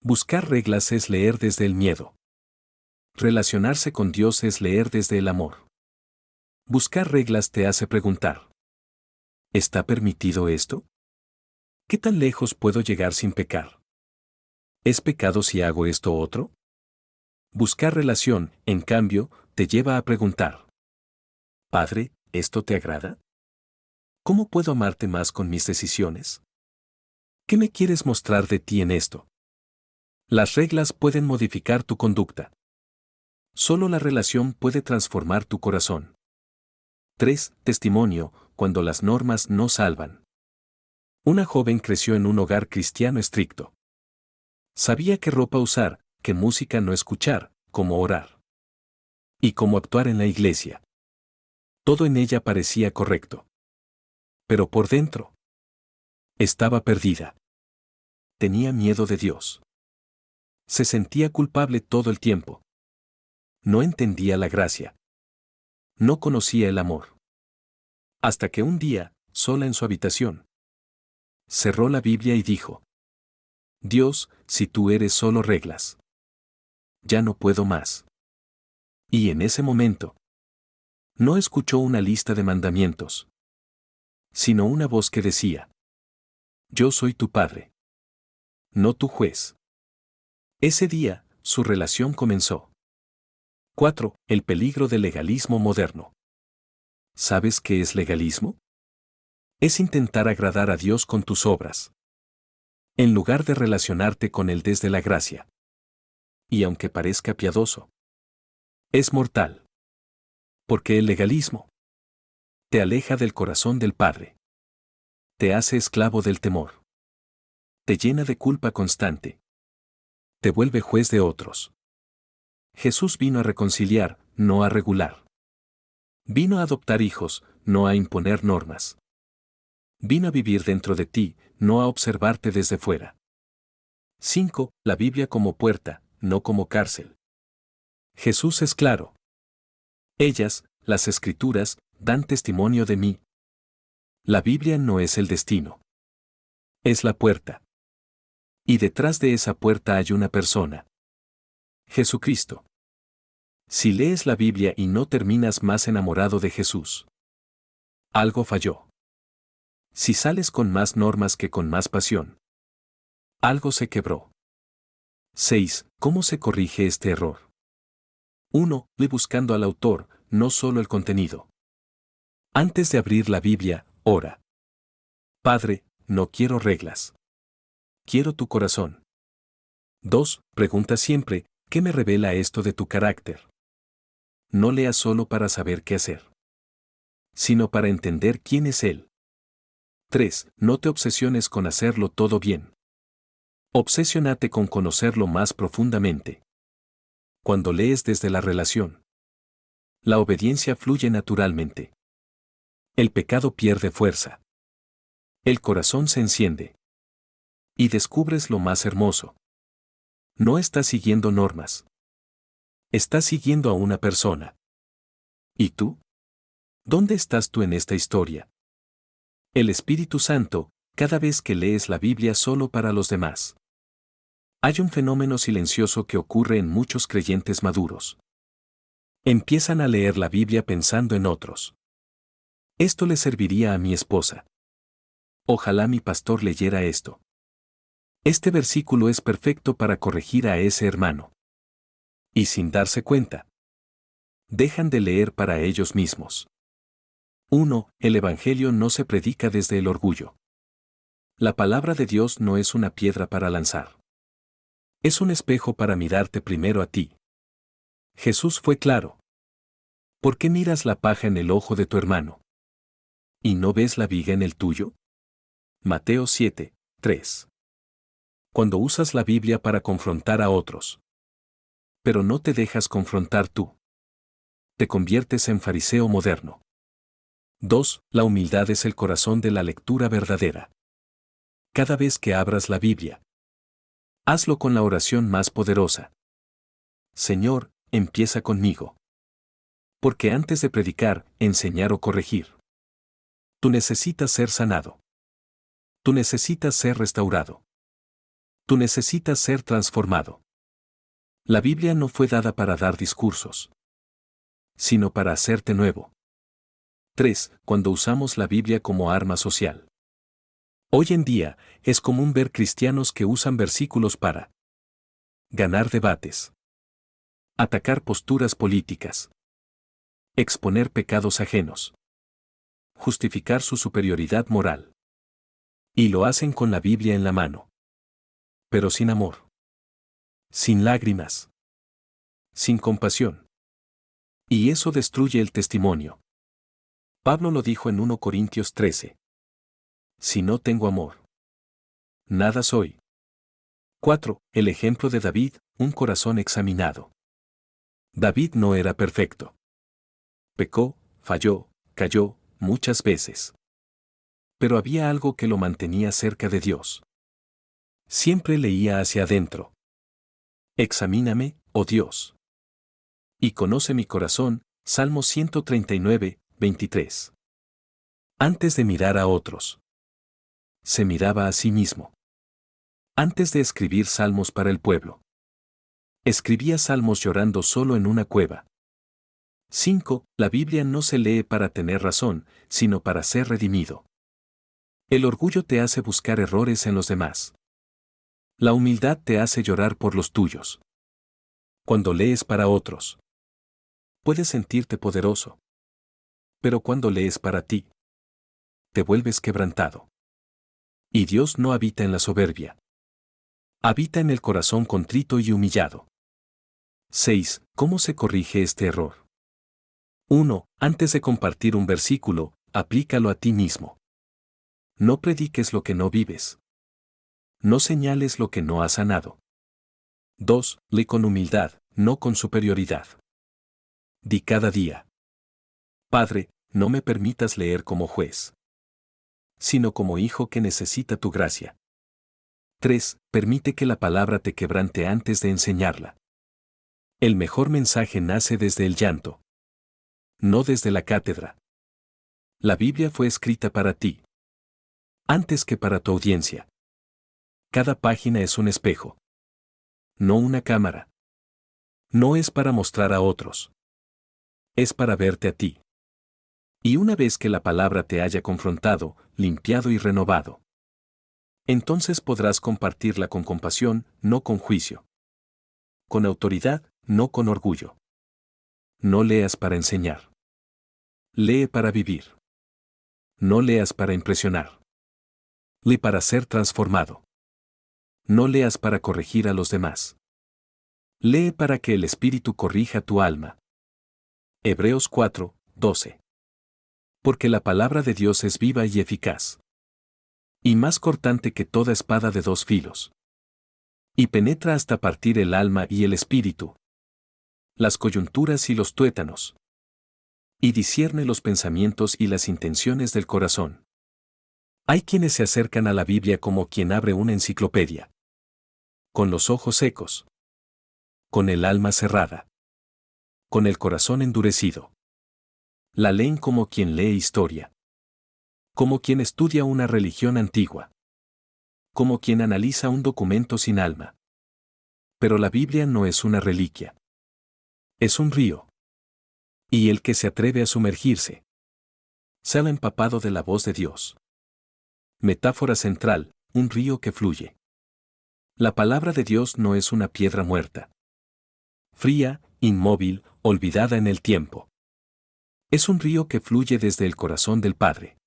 Buscar reglas es leer desde el miedo. Relacionarse con Dios es leer desde el amor. Buscar reglas te hace preguntar: ¿está permitido esto? ¿Qué tan lejos puedo llegar sin pecar? ¿Es pecado si hago esto otro? Buscar relación, en cambio, te lleva a preguntar: Padre, ¿esto te agrada? ¿Cómo puedo amarte más con mis decisiones? ¿Qué me quieres mostrar de ti en esto? Las reglas pueden modificar tu conducta. Solo la relación puede transformar tu corazón. 3. Testimonio, cuando las normas no salvan. Una joven creció en un hogar cristiano estricto. Sabía qué ropa usar, qué música no escuchar, cómo orar. Y cómo actuar en la iglesia. Todo en ella parecía correcto. Pero por dentro, estaba perdida. Tenía miedo de Dios. Se sentía culpable todo el tiempo. No entendía la gracia. No conocía el amor. Hasta que un día, sola en su habitación, cerró la Biblia y dijo: Dios, si tú eres solo reglas, ya no puedo más. Y en ese momento, no escuchó una lista de mandamientos, sino una voz que decía: yo soy tu padre, no tu juez. Ese día, su relación comenzó. 4. El peligro del legalismo moderno. ¿Sabes qué es legalismo? Es intentar agradar a Dios con tus obras, en lugar de relacionarte con Él desde la gracia. Y aunque parezca piadoso, es mortal. Porque el legalismo te aleja del corazón del Padre. Te hace esclavo del temor. Te llena de culpa constante. Te vuelve juez de otros. Jesús vino a reconciliar, no a regular. Vino a adoptar hijos, no a imponer normas. Vino a vivir dentro de ti, no a observarte desde fuera. 5. La Biblia como puerta, no como cárcel. Jesús es claro. Ellas, las Escrituras, dan testimonio de mí. La Biblia no es el destino. Es la puerta. Y detrás de esa puerta hay una persona. Jesucristo. Si lees la Biblia y no terminas más enamorado de Jesús, algo falló. Si sales con más normas que con más pasión, algo se quebró. 6. ¿Cómo se corrige este error? 1. Ve buscando al autor, no solo el contenido. Antes de abrir la Biblia, ora: Padre, no quiero reglas. Quiero tu corazón. 2. Pregunta siempre: ¿Qué me revela esto de tu carácter? No leas solo para saber qué hacer, sino para entender quién es Él. 3. No te obsesiones con hacerlo todo bien. Obsesiónate con conocerlo más profundamente. Cuando lees desde la relación, la obediencia fluye naturalmente. El pecado pierde fuerza. El corazón se enciende. Y descubres lo más hermoso. No estás siguiendo normas. Estás siguiendo a una persona. ¿Y tú? ¿Dónde estás tú en esta historia? El Espíritu Santo, cada vez que lees la Biblia solo para los demás. Hay un fenómeno silencioso que ocurre en muchos creyentes maduros. Empiezan a leer la Biblia pensando en otros. Esto le serviría a mi esposa. Ojalá mi pastor leyera esto. Este versículo es perfecto para corregir a ese hermano. Y sin darse cuenta, dejan de leer para ellos mismos. 1. El Evangelio no se predica desde el orgullo. La palabra de Dios no es una piedra para lanzar. Es un espejo para mirarte primero a ti. Jesús fue claro. ¿Por qué miras la paja en el ojo de tu hermano? ¿Y no ves la viga en el tuyo? Mateo 7, 3. Cuando usas la Biblia para confrontar a otros, pero no te dejas confrontar tú, te conviertes en fariseo moderno. 2. La humildad es el corazón de la lectura verdadera. Cada vez que abras la Biblia, hazlo con la oración más poderosa. Señor, empieza conmigo. Porque antes de predicar, enseñar o corregir, tú necesitas ser sanado. Tú necesitas ser restaurado. Tú necesitas ser transformado. La Biblia no fue dada para dar discursos, sino para hacerte nuevo. 3. Cuando usamos la Biblia como arma social. Hoy en día, es común ver cristianos que usan versículos para ganar debates, atacar posturas políticas, exponer pecados ajenos, justificar su superioridad moral. Y lo hacen con la Biblia en la mano. Pero sin amor. Sin lágrimas. Sin compasión. Y eso destruye el testimonio. Pablo lo dijo en 1 Corintios 13. Si no tengo amor, nada soy. 4. El ejemplo de David, un corazón examinado. David no era perfecto. Pecó, falló, cayó, muchas veces. Pero había algo que lo mantenía cerca de Dios. Siempre leía hacia adentro. Examíname, oh Dios. Y conoce mi corazón, Salmo 139, 23. Antes de mirar a otros, se miraba a sí mismo. Antes de escribir salmos para el pueblo, escribía salmos llorando solo en una cueva. 5. La Biblia no se lee para tener razón, sino para ser redimido. El orgullo te hace buscar errores en los demás. La humildad te hace llorar por los tuyos. Cuando lees para otros, puedes sentirte poderoso. Pero cuando lees para ti, te vuelves quebrantado. Y Dios no habita en la soberbia. Habita en el corazón contrito y humillado. 6. ¿Cómo se corrige este error? 1. Antes de compartir un versículo, aplícalo a ti mismo. No prediques lo que no vives. No señales lo que no has sanado. 2. Lee con humildad, no con superioridad. Di cada día: Padre, no me permitas leer como juez, sino como hijo que necesita tu gracia. 3. Permite que la palabra te quebrante antes de enseñarla. El mejor mensaje nace desde el llanto, no desde la cátedra. La Biblia fue escrita para ti, antes que para tu audiencia. Cada página es un espejo, no una cámara. No es para mostrar a otros, es para verte a ti. Y una vez que la palabra te haya confrontado, limpiado y renovado, entonces podrás compartirla con compasión, no con juicio. Con autoridad, no con orgullo. No leas para enseñar. Lee para vivir. No leas para impresionar. Lee para ser transformado. No leas para corregir a los demás. Lee para que el Espíritu corrija tu alma. Hebreos 4, 12. Porque la palabra de Dios es viva y eficaz. Y más cortante que toda espada de dos filos. Y penetra hasta partir el alma y el espíritu, las coyunturas y los tuétanos. Y discierne los pensamientos y las intenciones del corazón. Hay quienes se acercan a la Biblia como quien abre una enciclopedia. Con los ojos secos. Con el alma cerrada. Con el corazón endurecido. La leen como quien lee historia. Como quien estudia una religión antigua. Como quien analiza un documento sin alma. Pero la Biblia no es una reliquia. Es un río. Y el que se atreve a sumergirse sale empapado de la voz de Dios. Metáfora central, un río que fluye. La palabra de Dios no es una piedra muerta. Fría, inmóvil, olvidada en el tiempo. Es un río que fluye desde el corazón del Padre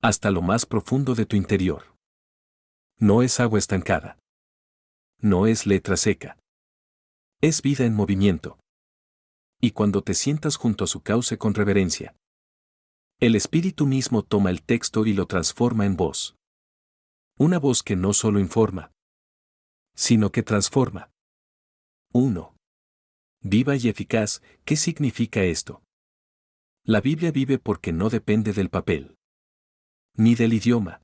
hasta lo más profundo de tu interior. No es agua estancada. No es letra seca. Es vida en movimiento. Y cuando te sientas junto a su cauce con reverencia, el Espíritu mismo toma el texto y lo transforma en voz. Una voz que no solo informa, sino que transforma. 1. Viva y eficaz, ¿qué significa esto? La Biblia vive porque no depende del papel, ni del idioma,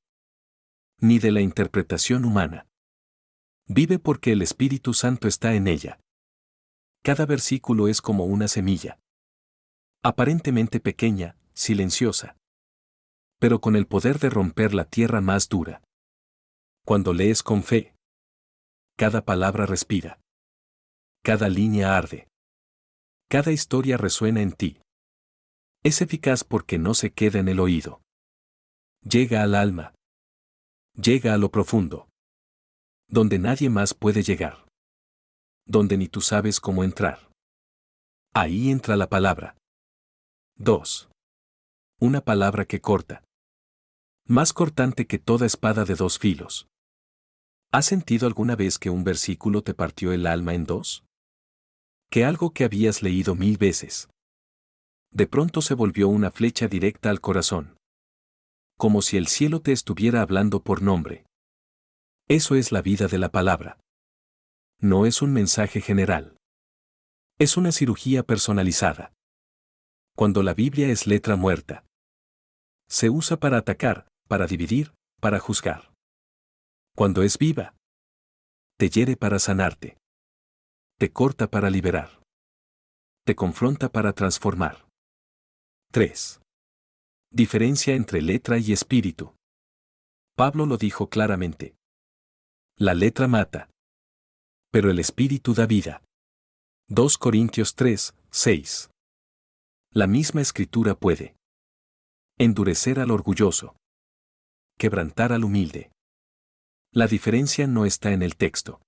ni de la interpretación humana. Vive porque el Espíritu Santo está en ella. Cada versículo es como una semilla. Aparentemente pequeña, silenciosa. Pero con el poder de romper la tierra más dura. Cuando lees con fe, cada palabra respira. Cada línea arde. Cada historia resuena en ti. Es eficaz porque no se queda en el oído. Llega al alma. Llega a lo profundo. Donde nadie más puede llegar. Donde ni tú sabes cómo entrar. Ahí entra la palabra. 2. Una palabra que corta. Más cortante que toda espada de dos filos. ¿Has sentido alguna vez que un versículo te partió el alma en dos? Que algo que habías leído 1000 veces de pronto se volvió una flecha directa al corazón. Como si el cielo te estuviera hablando por nombre. Eso es la vida de la palabra. No es un mensaje general. Es una cirugía personalizada. Cuando la Biblia es letra muerta, se usa para atacar, para dividir, para juzgar. Cuando es viva, te hiere para sanarte. Te corta para liberar. Te confronta para transformar. 3. Diferencia entre letra y espíritu. Pablo lo dijo claramente. La letra mata. Pero el espíritu da vida. 2 Corintios 3, 6. La misma escritura puede endurecer al orgulloso. Quebrantar al humilde. La diferencia no está en el texto,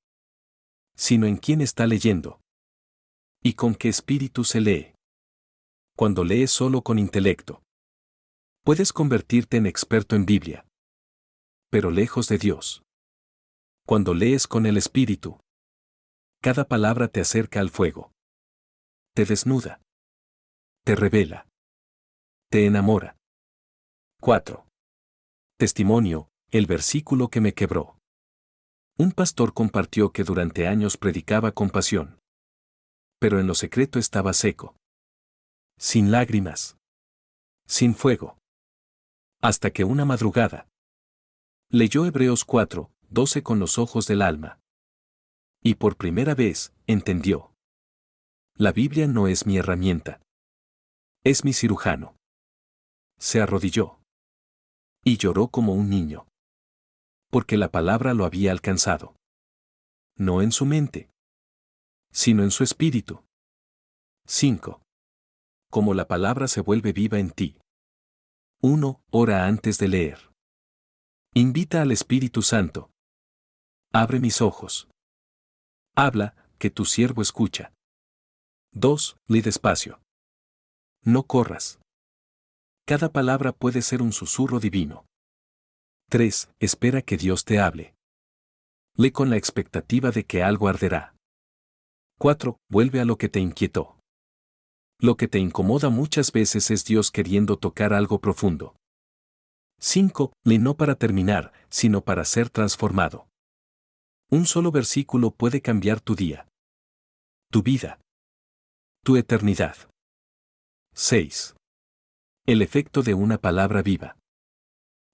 sino en quién está leyendo. Y con qué espíritu se lee. Cuando lees solo con intelecto, puedes convertirte en experto en Biblia. Pero lejos de Dios. Cuando lees con el espíritu, cada palabra te acerca al fuego. Te desnuda. Te revela. Te enamora. 4. Testimonio, el versículo que me quebró. Un pastor compartió que durante años predicaba con pasión. Pero en lo secreto estaba seco. Sin lágrimas. Sin fuego. Hasta que una madrugada leyó Hebreos 4, 12 con los ojos del alma. Y por primera vez, entendió. La Biblia no es mi herramienta. Es mi cirujano. Se arrodilló. Y lloró como un niño. Porque la palabra lo había alcanzado. No en su mente, sino en su espíritu. 5. Como la palabra se vuelve viva en ti. 1. Ora antes de leer. Invita al Espíritu Santo. Abre mis ojos. Habla, que tu siervo escucha. 2. Lee despacio. No corras. Cada palabra puede ser un susurro divino. 3. Espera que Dios te hable. Lee con la expectativa de que algo arderá. 4. Vuelve a lo que te inquietó. Lo que te incomoda muchas veces es Dios queriendo tocar algo profundo. 5. Lee no para terminar, sino para ser transformado. Un solo versículo puede cambiar tu día, tu vida, tu eternidad. 6. El efecto de una palabra viva.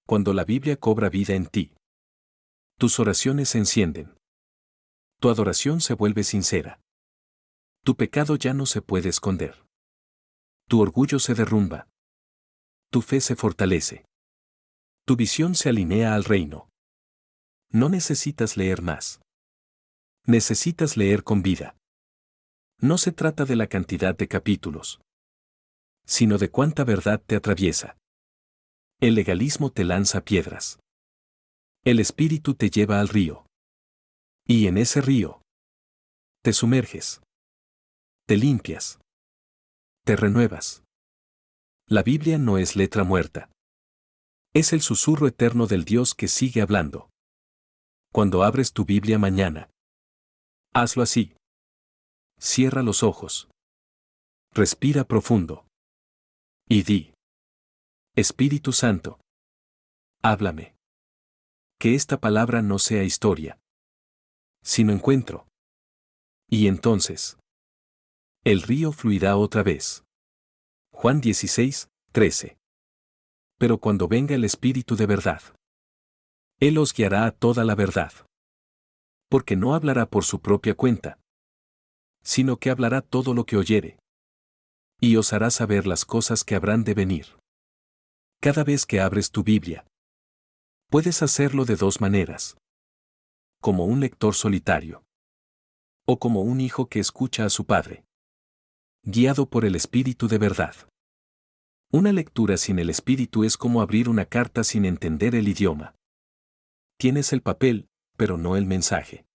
Cuando la Biblia cobra vida en ti, tus oraciones se encienden. Tu adoración se vuelve sincera. Tu pecado ya no se puede esconder. Tu orgullo se derrumba. Tu fe se fortalece. Tu visión se alinea al reino. No necesitas leer más. Necesitas leer con vida. No se trata de la cantidad de capítulos, sino de cuánta verdad te atraviesa. El legalismo te lanza piedras. El espíritu te lleva al río. Y en ese río, te sumerges. Te limpias. Te renuevas. La Biblia no es letra muerta. Es el susurro eterno del Dios que sigue hablando. Cuando abres tu Biblia mañana, hazlo así. Cierra los ojos. Respira profundo. Y di: Espíritu Santo, háblame. Que esta palabra no sea historia, sino encuentro. Y entonces, el río fluirá otra vez. Juan 16, 13. Pero cuando venga el Espíritu de verdad, Él os guiará a toda la verdad. Porque no hablará por su propia cuenta, sino que hablará todo lo que oyere. Y os hará saber las cosas que habrán de venir. Cada vez que abres tu Biblia, puedes hacerlo de dos maneras. Como un lector solitario. O como un hijo que escucha a su padre. Guiado por el Espíritu de verdad. Una lectura sin el Espíritu es como abrir una carta sin entender el idioma. Tienes el papel, pero no el mensaje.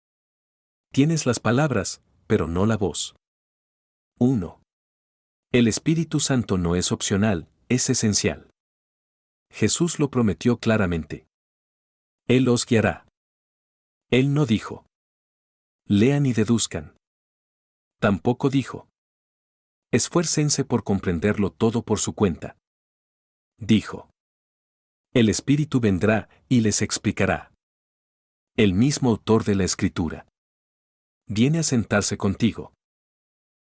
Tienes las palabras, pero no la voz. 1. El Espíritu Santo no es opcional, es esencial. Jesús lo prometió claramente. Él os guiará. Él no dijo: lean y deduzcan. Tampoco dijo: esfuércense por comprenderlo todo por su cuenta. Dijo: el Espíritu vendrá y les explicará. El mismo autor de la Escritura viene a sentarse contigo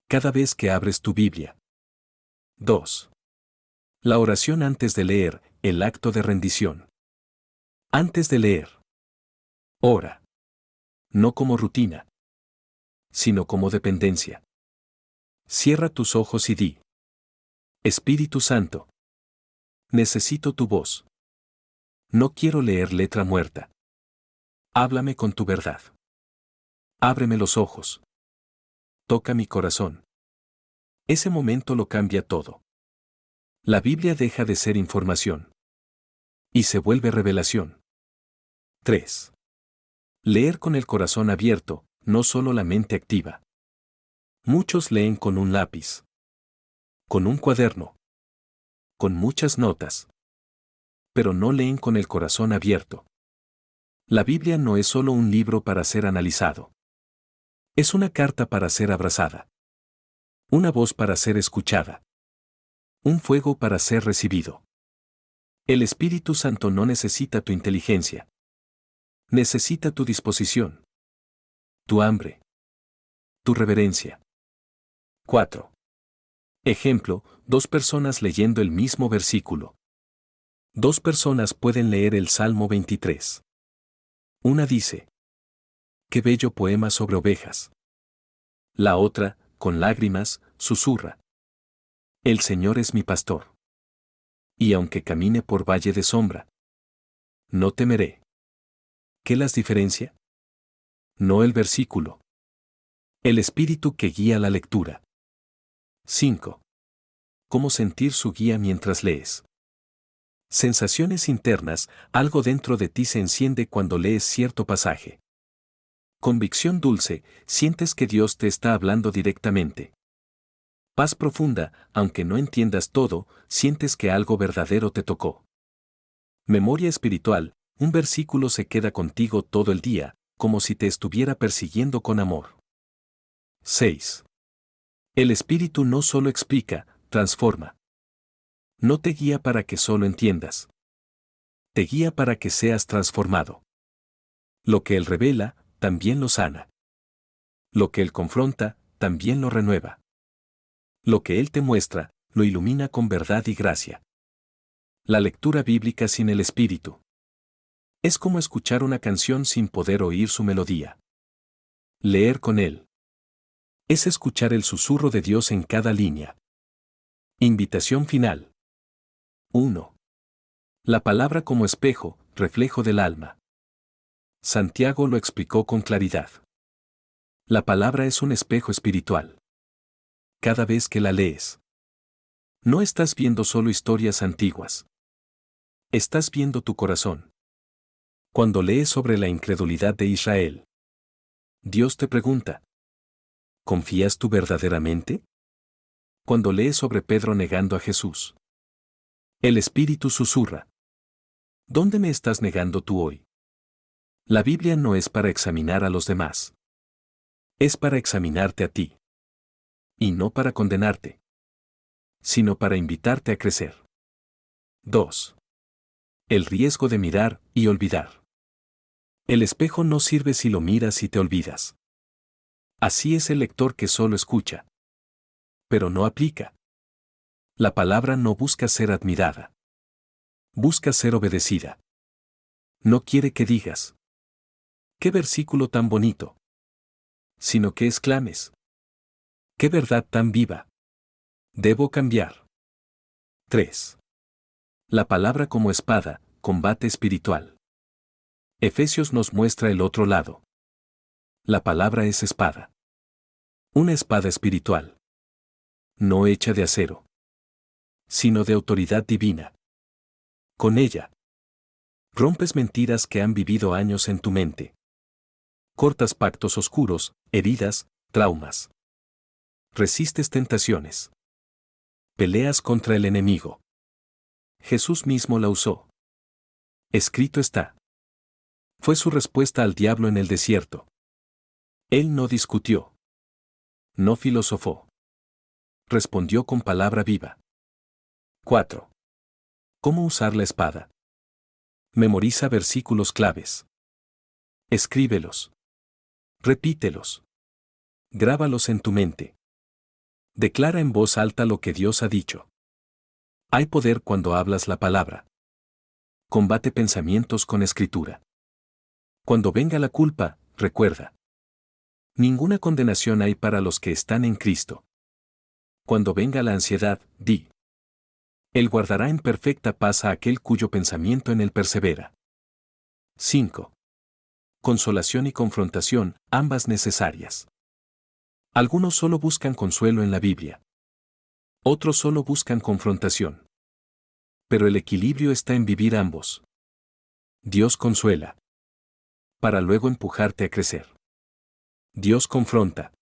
cada vez que abres tu Biblia. 2. La oración antes de leer, el acto de rendición. Antes de leer, ora. No como rutina, sino como dependencia. Cierra tus ojos y di: Espíritu Santo, necesito tu voz. No quiero leer letra muerta. Háblame con tu verdad. Ábreme los ojos. Toca mi corazón. Ese momento lo cambia todo. La Biblia deja de ser información y se vuelve revelación. 3. Leer con el corazón abierto, no solo la mente activa. Muchos leen con un lápiz, con un cuaderno, con muchas notas, pero no leen con el corazón abierto. La Biblia no es solo un libro para ser analizado. Es una carta para ser abrazada. Una voz para ser escuchada. Un fuego para ser recibido. El Espíritu Santo no necesita tu inteligencia. Necesita tu disposición. Tu hambre. Tu reverencia. 4. Ejemplo, dos personas leyendo el mismo versículo. Dos personas pueden leer el Salmo 23. Una dice: qué bello poema sobre ovejas. La otra, con lágrimas, susurra: el Señor es mi pastor. Y aunque camine por valle de sombra, no temeré. ¿Qué las diferencia? No el versículo. El espíritu que guía la lectura. 5. ¿Cómo sentir su guía mientras lees? Sensaciones internas, algo dentro de ti se enciende cuando lees cierto pasaje. Convicción dulce, sientes que Dios te está hablando directamente. Paz profunda, aunque no entiendas todo, sientes que algo verdadero te tocó. Memoria espiritual, un versículo se queda contigo todo el día, como si te estuviera persiguiendo con amor. 6. El Espíritu no solo explica, transforma. No te guía para que solo entiendas. Te guía para que seas transformado. Lo que Él revela, también lo sana. Lo que Él confronta, también lo renueva. Lo que Él te muestra, lo ilumina con verdad y gracia. La lectura bíblica sin el Espíritu es como escuchar una canción sin poder oír su melodía. Leer con Él es escuchar el susurro de Dios en cada línea. Invitación final. 1. La palabra como espejo, reflejo del alma. Santiago lo explicó con claridad. La palabra es un espejo espiritual. Cada vez que la lees, no estás viendo solo historias antiguas. Estás viendo tu corazón. Cuando lees sobre la incredulidad de Israel, Dios te pregunta, ¿confías tú verdaderamente? Cuando lees sobre Pedro negando a Jesús, el Espíritu susurra, ¿dónde me estás negando tú hoy? La Biblia no es para examinar a los demás. Es para examinarte a ti. Y no para condenarte, sino para invitarte a crecer. 2. El riesgo de mirar y olvidar. El espejo no sirve si lo miras y te olvidas. Así es el lector que solo escucha, pero no aplica. La palabra no busca ser admirada. Busca ser obedecida. No quiere que digas, ¡qué versículo tan bonito! Sino que exclames, ¡qué verdad tan viva! Debo cambiar. 3. La palabra como espada, combate espiritual. Efesios nos muestra el otro lado. La palabra es espada. Una espada espiritual. No hecha de acero, sino de autoridad divina. Con ella, rompes mentiras que han vivido años en tu mente. Cortas pactos oscuros, heridas, traumas. Resistes tentaciones. Peleas contra el enemigo. Jesús mismo la usó. Escrito está. Fue su respuesta al diablo en el desierto. Él no discutió. No filosofó. Respondió con palabra viva. 4. ¿Cómo usar la espada? Memoriza versículos claves. Escríbelos. Repítelos. Grábalos en tu mente. Declara en voz alta lo que Dios ha dicho. Hay poder cuando hablas la palabra. Combate pensamientos con escritura. Cuando venga la culpa, recuerda. Ninguna condenación hay para los que están en Cristo. Cuando venga la ansiedad, di. Él guardará en perfecta paz a aquel cuyo pensamiento en él persevera. 5. Consolación y confrontación, ambas necesarias. Algunos solo buscan consuelo en la Biblia. Otros solo buscan confrontación. Pero el equilibrio está en vivir ambos. Dios consuela, para luego empujarte a crecer. Dios confronta,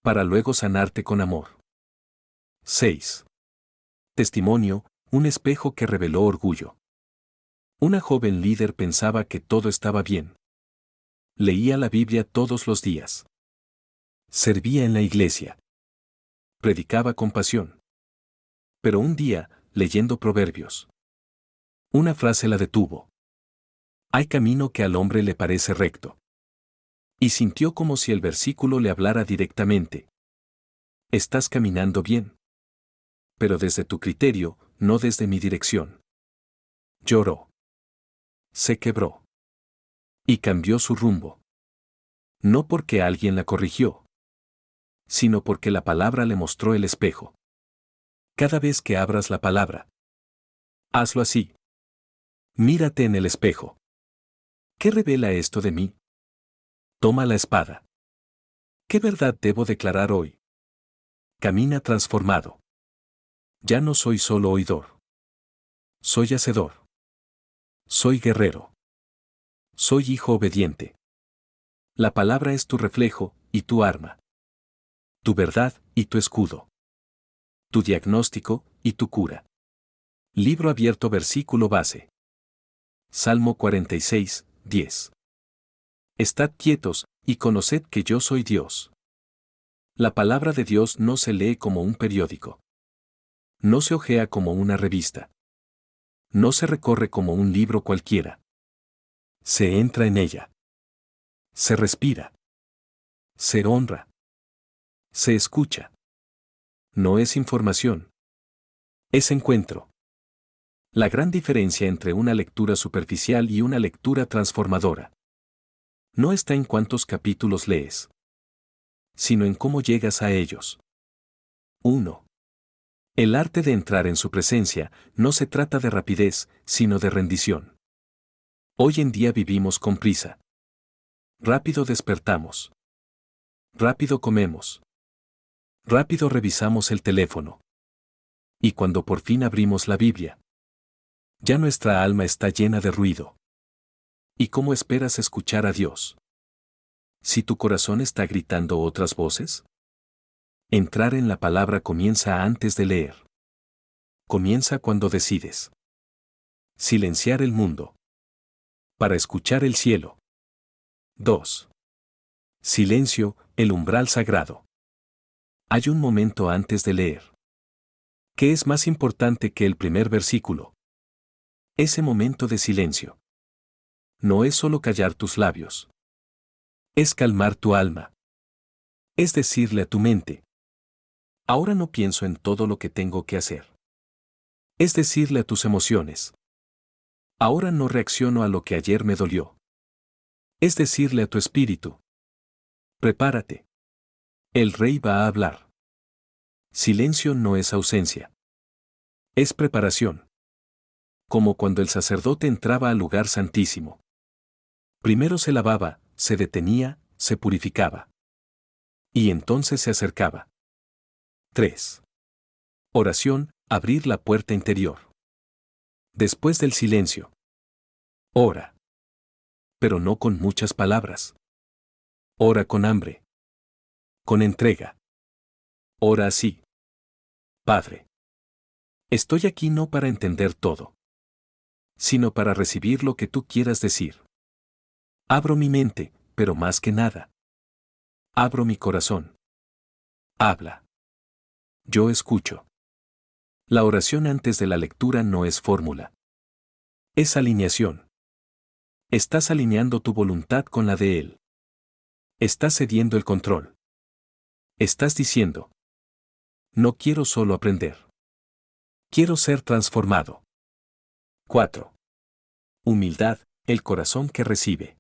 para luego sanarte con amor. 6. Testimonio, un espejo que reveló orgullo. Una joven líder pensaba que todo estaba bien. Leía la Biblia todos los días. Servía en la iglesia. Predicaba con pasión. Pero un día, leyendo Proverbios, una frase la detuvo. Hay camino que al hombre le parece recto. Y sintió como si el versículo le hablara directamente. Estás caminando bien. Pero desde tu criterio, no desde mi dirección. Lloró. Se quebró. Y cambió su rumbo. No porque alguien la corrigió, sino porque la palabra le mostró el espejo. Cada vez que abras la palabra, hazlo así. Mírate en el espejo. ¿Qué revela esto de mí? Toma la espada. ¿Qué verdad debo declarar hoy? Camina transformado. Ya no soy solo oidor. Soy hacedor. Soy guerrero. Soy hijo obediente. La palabra es tu reflejo y tu arma. Tu verdad y tu escudo. Tu diagnóstico y tu cura. Libro abierto versículo base. Salmo 46, 10. Estad quietos, y conoced que yo soy Dios. La palabra de Dios no se lee como un periódico. No se hojea como una revista. No se recorre como un libro cualquiera. Se entra en ella. Se respira. Se honra. Se escucha. No es información. Es encuentro. La gran diferencia entre una lectura superficial y una lectura transformadora no está en cuántos capítulos lees, sino en cómo llegas a ellos. 1. El arte de entrar en su presencia no se trata de rapidez, sino de rendición. Hoy en día vivimos con prisa. Rápido despertamos. Rápido comemos. Rápido revisamos el teléfono. Y cuando por fin abrimos la Biblia, ya nuestra alma está llena de ruido. ¿Y cómo esperas escuchar a Dios? Si tu corazón está gritando otras voces. Entrar en la palabra comienza antes de leer. Comienza cuando decides silenciar el mundo para escuchar el cielo. 2. Silencio, el umbral sagrado. Hay un momento antes de leer. ¿Qué es más importante que el primer versículo? Ese momento de silencio. No es solo callar tus labios. Es calmar tu alma. Es decirle a tu mente: ahora no pienso en todo lo que tengo que hacer. Es decirle a tus emociones: ahora no reacciono a lo que ayer me dolió. Es decirle a tu espíritu: prepárate. El rey va a hablar. Silencio no es ausencia. Es preparación. Como cuando el sacerdote entraba al lugar santísimo. Primero se lavaba, se detenía, se purificaba. Y entonces se acercaba. 3. Oración, abrir la puerta interior. Después del silencio. Ora. Pero no con muchas palabras. Ora con hambre. Con entrega. Ora así: Padre, estoy aquí no para entender todo, sino para recibir lo que tú quieras decir. Abro mi mente, pero más que nada, abro mi corazón. Habla. Yo escucho. La oración antes de la lectura no es fórmula. Es alineación. Estás alineando tu voluntad con la de Él. Estás cediendo el control. Estás diciendo: no quiero solo aprender. Quiero ser transformado. 4. Humildad, el corazón que recibe.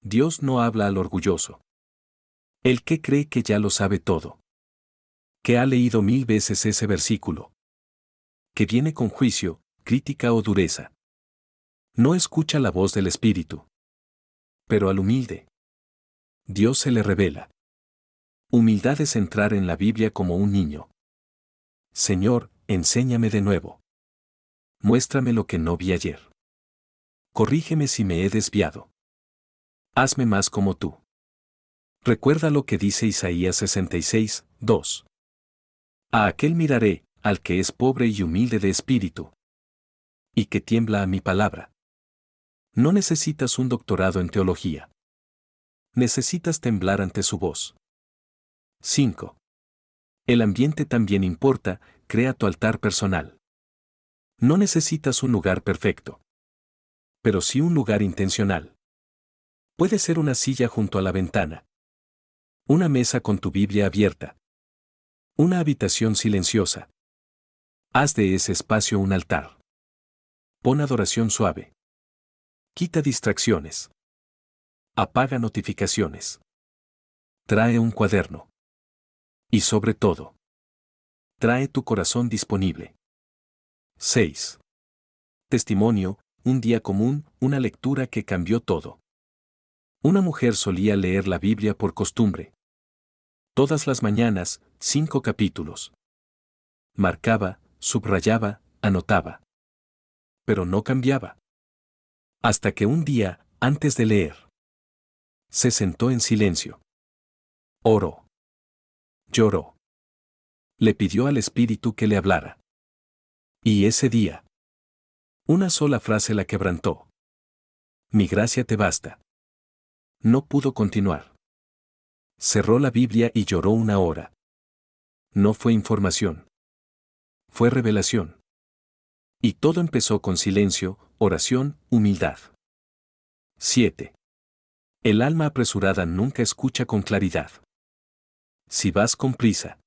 Dios no habla al orgulloso. El que cree que ya lo sabe todo. Que ha leído 1000 veces ese versículo. Que viene con juicio, crítica o dureza. No escucha la voz del Espíritu. Pero al humilde, Dios se le revela. Humildad es entrar en la Biblia como un niño. Señor, enséñame de nuevo. Muéstrame lo que no vi ayer. Corrígeme si me he desviado. Hazme más como tú. Recuerda lo que dice Isaías 66, 2. A aquel miraré, al que es pobre y humilde de espíritu, y que tiembla a mi palabra. No necesitas un doctorado en teología. Necesitas temblar ante su voz. 5. El ambiente también importa, crea tu altar personal. No necesitas un lugar perfecto, pero sí un lugar intencional. Puede ser una silla junto a la ventana. Una mesa con tu Biblia abierta. Una habitación silenciosa. Haz de ese espacio un altar. Pon adoración suave. Quita distracciones. Apaga notificaciones. Trae un cuaderno. Y sobre todo, trae tu corazón disponible. 6. Testimonio, un día común, una lectura que cambió todo. Una mujer solía leer la Biblia por costumbre. Todas las mañanas, 5 capítulos. Marcaba, subrayaba, anotaba. Pero no cambiaba. Hasta que un día, antes de leer, se sentó en silencio. Oró. Lloró. Le pidió al Espíritu que le hablara. Y ese día, una sola frase la quebrantó. Mi gracia te basta. No pudo continuar. Cerró la Biblia y lloró una hora. No fue información. Fue revelación. Y todo empezó con silencio, oración, humildad. 7. El alma apresurada nunca escucha con claridad. Si vas con prisa,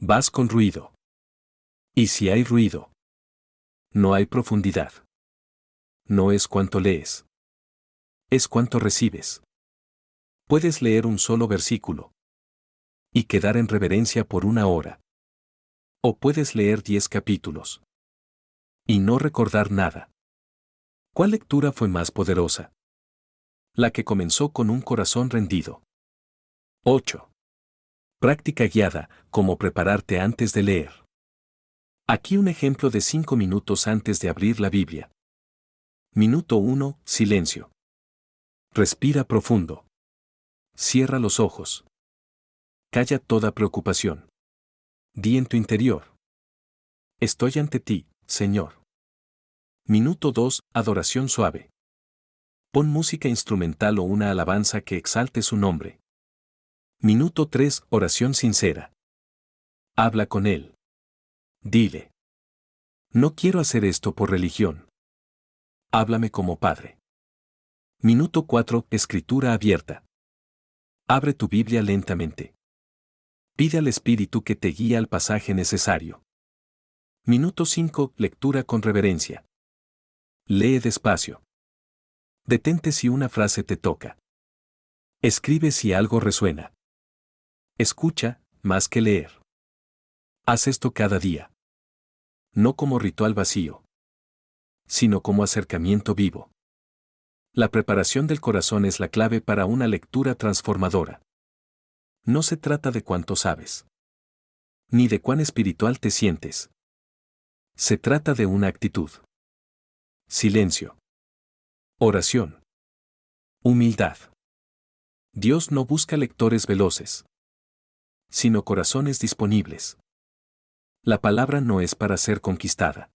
vas con ruido. Y si hay ruido, no hay profundidad. No es cuanto lees, es cuanto recibes. Puedes leer un solo versículo y quedar en reverencia por una hora. O puedes leer 10 capítulos y no recordar nada. ¿Cuál lectura fue más poderosa? La que comenzó con un corazón rendido. 8. Práctica guiada, cómo prepararte antes de leer. Aquí un ejemplo de 5 minutos antes de abrir la Biblia. Minuto 1, silencio. Respira profundo. Cierra los ojos. Calla toda preocupación. Di en tu interior: estoy ante ti, Señor. Minuto 2, adoración suave. Pon música instrumental o una alabanza que exalte su nombre. Minuto 3, oración sincera. Habla con Él. Dile: no quiero hacer esto por religión. Háblame como Padre. Minuto 4, escritura abierta. Abre tu Biblia lentamente. Pide al Espíritu que te guíe al pasaje necesario. Minuto 5, lectura con reverencia. Lee despacio. Detente si una frase te toca. Escribe si algo resuena. Escucha, más que leer. Haz esto cada día. No como ritual vacío, sino como acercamiento vivo. La preparación del corazón es la clave para una lectura transformadora. No se trata de cuánto sabes, ni de cuán espiritual te sientes. Se trata de una actitud. Silencio. Oración. Humildad. Dios no busca lectores veloces, sino corazones disponibles. La palabra no es para ser conquistada,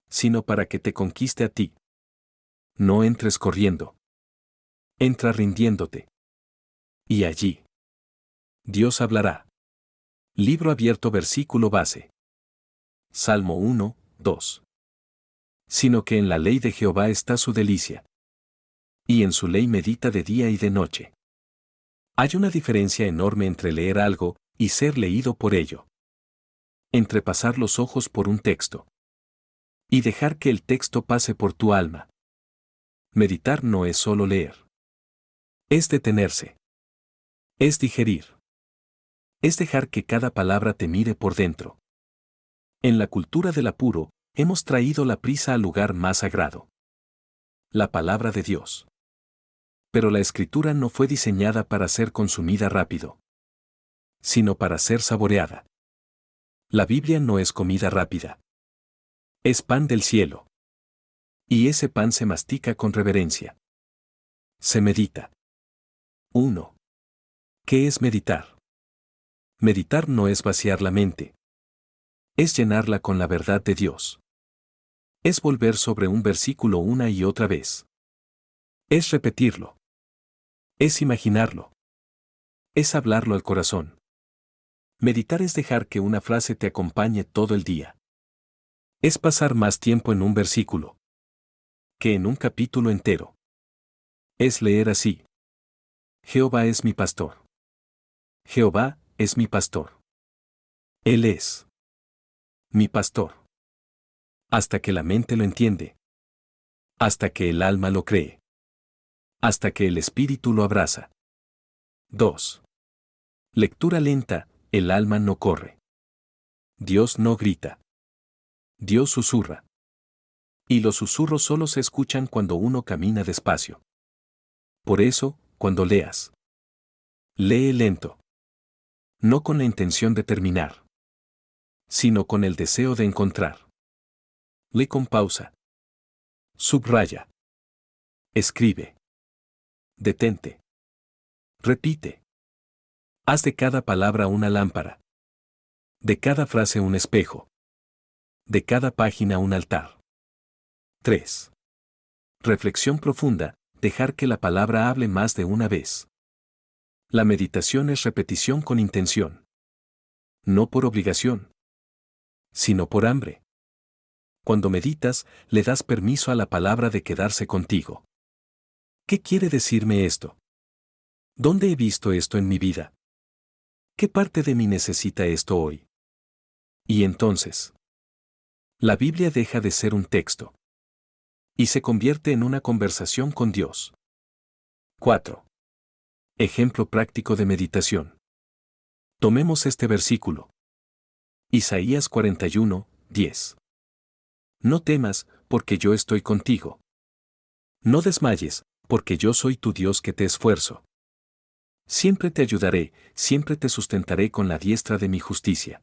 sino para que te conquiste a ti. No entres corriendo. Entra rindiéndote. Y allí, Dios hablará. Libro abierto, versículo base. Salmo 1, 2. Sino que en la ley de Jehová está su delicia, y en su ley medita de día y de noche. Hay una diferencia enorme entre leer algo y ser leído por ello. Entre pasar los ojos por un texto y dejar que el texto pase por tu alma. Meditar no es solo leer. Es detenerse. Es digerir. Es dejar que cada palabra te mire por dentro. En la cultura del apuro, hemos traído la prisa al lugar más sagrado. La palabra de Dios. Pero la escritura no fue diseñada para ser consumida rápido, sino para ser saboreada. La Biblia no es comida rápida. Es pan del cielo. Y ese pan se mastica con reverencia. Se medita. 1. ¿Qué es meditar? Meditar no es vaciar la mente. Es llenarla con la verdad de Dios. Es volver sobre un versículo una y otra vez. Es repetirlo. Es imaginarlo. Es hablarlo al corazón. Meditar es dejar que una frase te acompañe todo el día. Es pasar más tiempo en un versículo que en un capítulo entero. Es leer así: Jehová es mi pastor. Jehová es mi pastor. Él es mi pastor. Hasta que la mente lo entiende. Hasta que el alma lo cree. Hasta que el espíritu lo abraza. 2. Lectura lenta, el alma no corre. Dios no grita. Dios susurra. Y los susurros solo se escuchan cuando uno camina despacio. Por eso, cuando leas, lee lento. No con la intención de terminar, sino con el deseo de encontrar. Lee con pausa. Subraya. Escribe. Detente. Repite. Haz de cada palabra una lámpara. De cada frase un espejo. De cada página un altar. 3. Reflexión profunda, dejar que la palabra hable más de una vez. La meditación es repetición con intención. No por obligación, sino por hambre. Cuando meditas, le das permiso a la palabra de quedarse contigo. ¿Qué quiere decirme esto? ¿Dónde he visto esto en mi vida? ¿Qué parte de mí necesita esto hoy? Y entonces, la Biblia deja de ser un texto y se convierte en una conversación con Dios. 4. Ejemplo práctico de meditación. Tomemos este versículo. Isaías 41, 10. No temas, porque yo estoy contigo. No desmayes, porque yo soy tu Dios que te esfuerzo. Siempre te ayudaré, siempre te sustentaré con la diestra de mi justicia.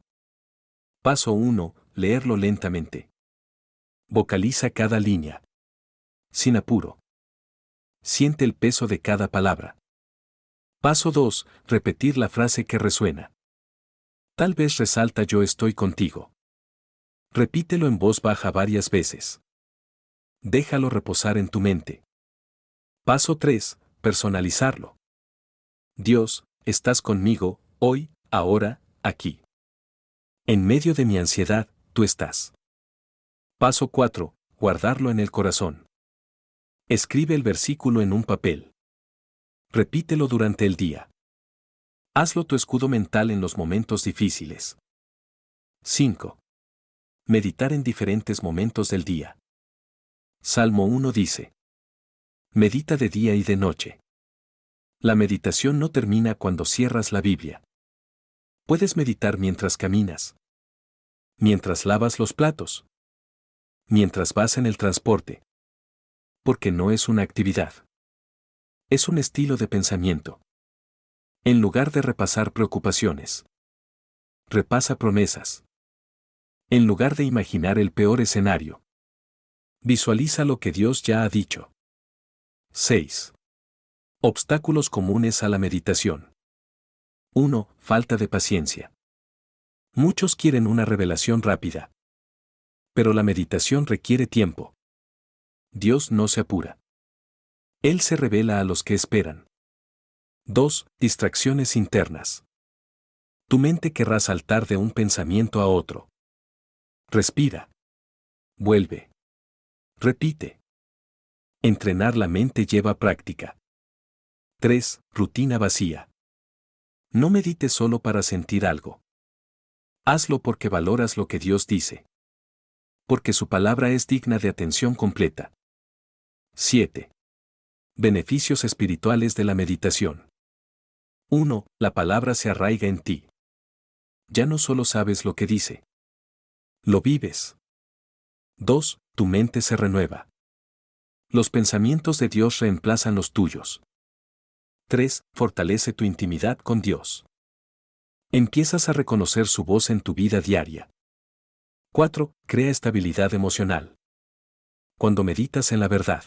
Paso 1. Leerlo lentamente. Vocaliza cada línea. Sin apuro. Siente el peso de cada palabra. Paso 2. Repetir la frase que resuena. Tal vez resalta yo estoy contigo. Repítelo en voz baja varias veces. Déjalo reposar en tu mente. Paso 3. Personalizarlo. Dios, estás conmigo, hoy, ahora, aquí. En medio de mi ansiedad, tú estás. Paso 4. Guardarlo en el corazón. Escribe el versículo en un papel. Repítelo durante el día. Hazlo tu escudo mental en los momentos difíciles. 5. Meditar en diferentes momentos del día. Salmo 1 dice: medita de día y de noche. La meditación no termina cuando cierras la Biblia. Puedes meditar mientras caminas, mientras lavas los platos, mientras vas en el transporte. Porque no es una actividad. Es un estilo de pensamiento. En lugar de repasar preocupaciones, repasa promesas. En lugar de imaginar el peor escenario, visualiza lo que Dios ya ha dicho. 6. Obstáculos comunes a la meditación. 1. Falta de paciencia. Muchos quieren una revelación rápida. Pero la meditación requiere tiempo. Dios no se apura. Él se revela a los que esperan. 2. Distracciones internas. Tu mente querrá saltar de un pensamiento a otro. Respira. Vuelve. Repite. Entrenar la mente lleva práctica. 3. Rutina vacía. No medites solo para sentir algo. Hazlo porque valoras lo que Dios dice. Porque su palabra es digna de atención completa. 7. Beneficios espirituales de la meditación. 1. La palabra se arraiga en ti. Ya no solo sabes lo que dice. Lo vives. 2. Tu mente se renueva. Los pensamientos de Dios reemplazan los tuyos. 3. Fortalece tu intimidad con Dios. Empiezas a reconocer su voz en tu vida diaria. 4. Crea estabilidad emocional. Cuando meditas en la verdad,